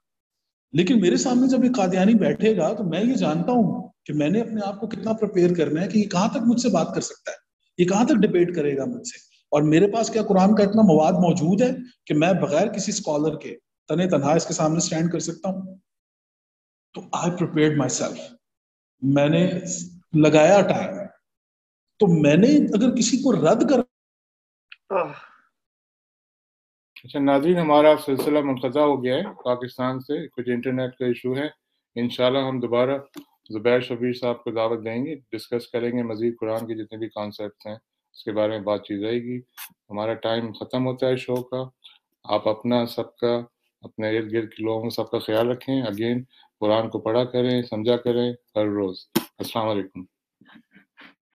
لیکن میرے سامنے جب ایک قادیانی بیٹھے گا تو میں یہ جانتا ہوں کہ میں نے اپنے آپ کو کتنا پریپیئر کرنا ہے کہ یہ کہاں تک مجھ سے بات کر سکتا ہے, یہ کہاں تک ڈیبیٹ کرے گا مجھ سے, اور میرے پاس کیا قرآن کا اتنا مواد موجود ہے کہ میں بغیر کسی اسکالر کے تنے تنہا اس کے سامنے سٹینڈ کر سکتا ہوں. تو I prepared myself, میں نے لگایا ٹائم. تو میں نے اگر کسی کو رد کر اچھا ناظرین, ہمارا سلسلہ منقطع ہو گیا ہے پاکستان سے, کچھ انٹرنیٹ کا ایشو ہے. انشاءاللہ ہم دوبارہ زبیر شبیر صاحب کو دعوت دیں گے, ڈسکس کریں گے مزید قرآن کے جتنے بھی کانسیپٹس ہیں اس کے بارے میں بات چیت رہے گی. ہمارا ٹائم ختم ہوتا ہے شو کا. آپ اپنا سب کا, اپنے ارد گرد کے لوگوں سب کا خیال رکھیں. اگین قرآن کو پڑھا کریں, سمجھا کریں ہر روز. السلام علیکم.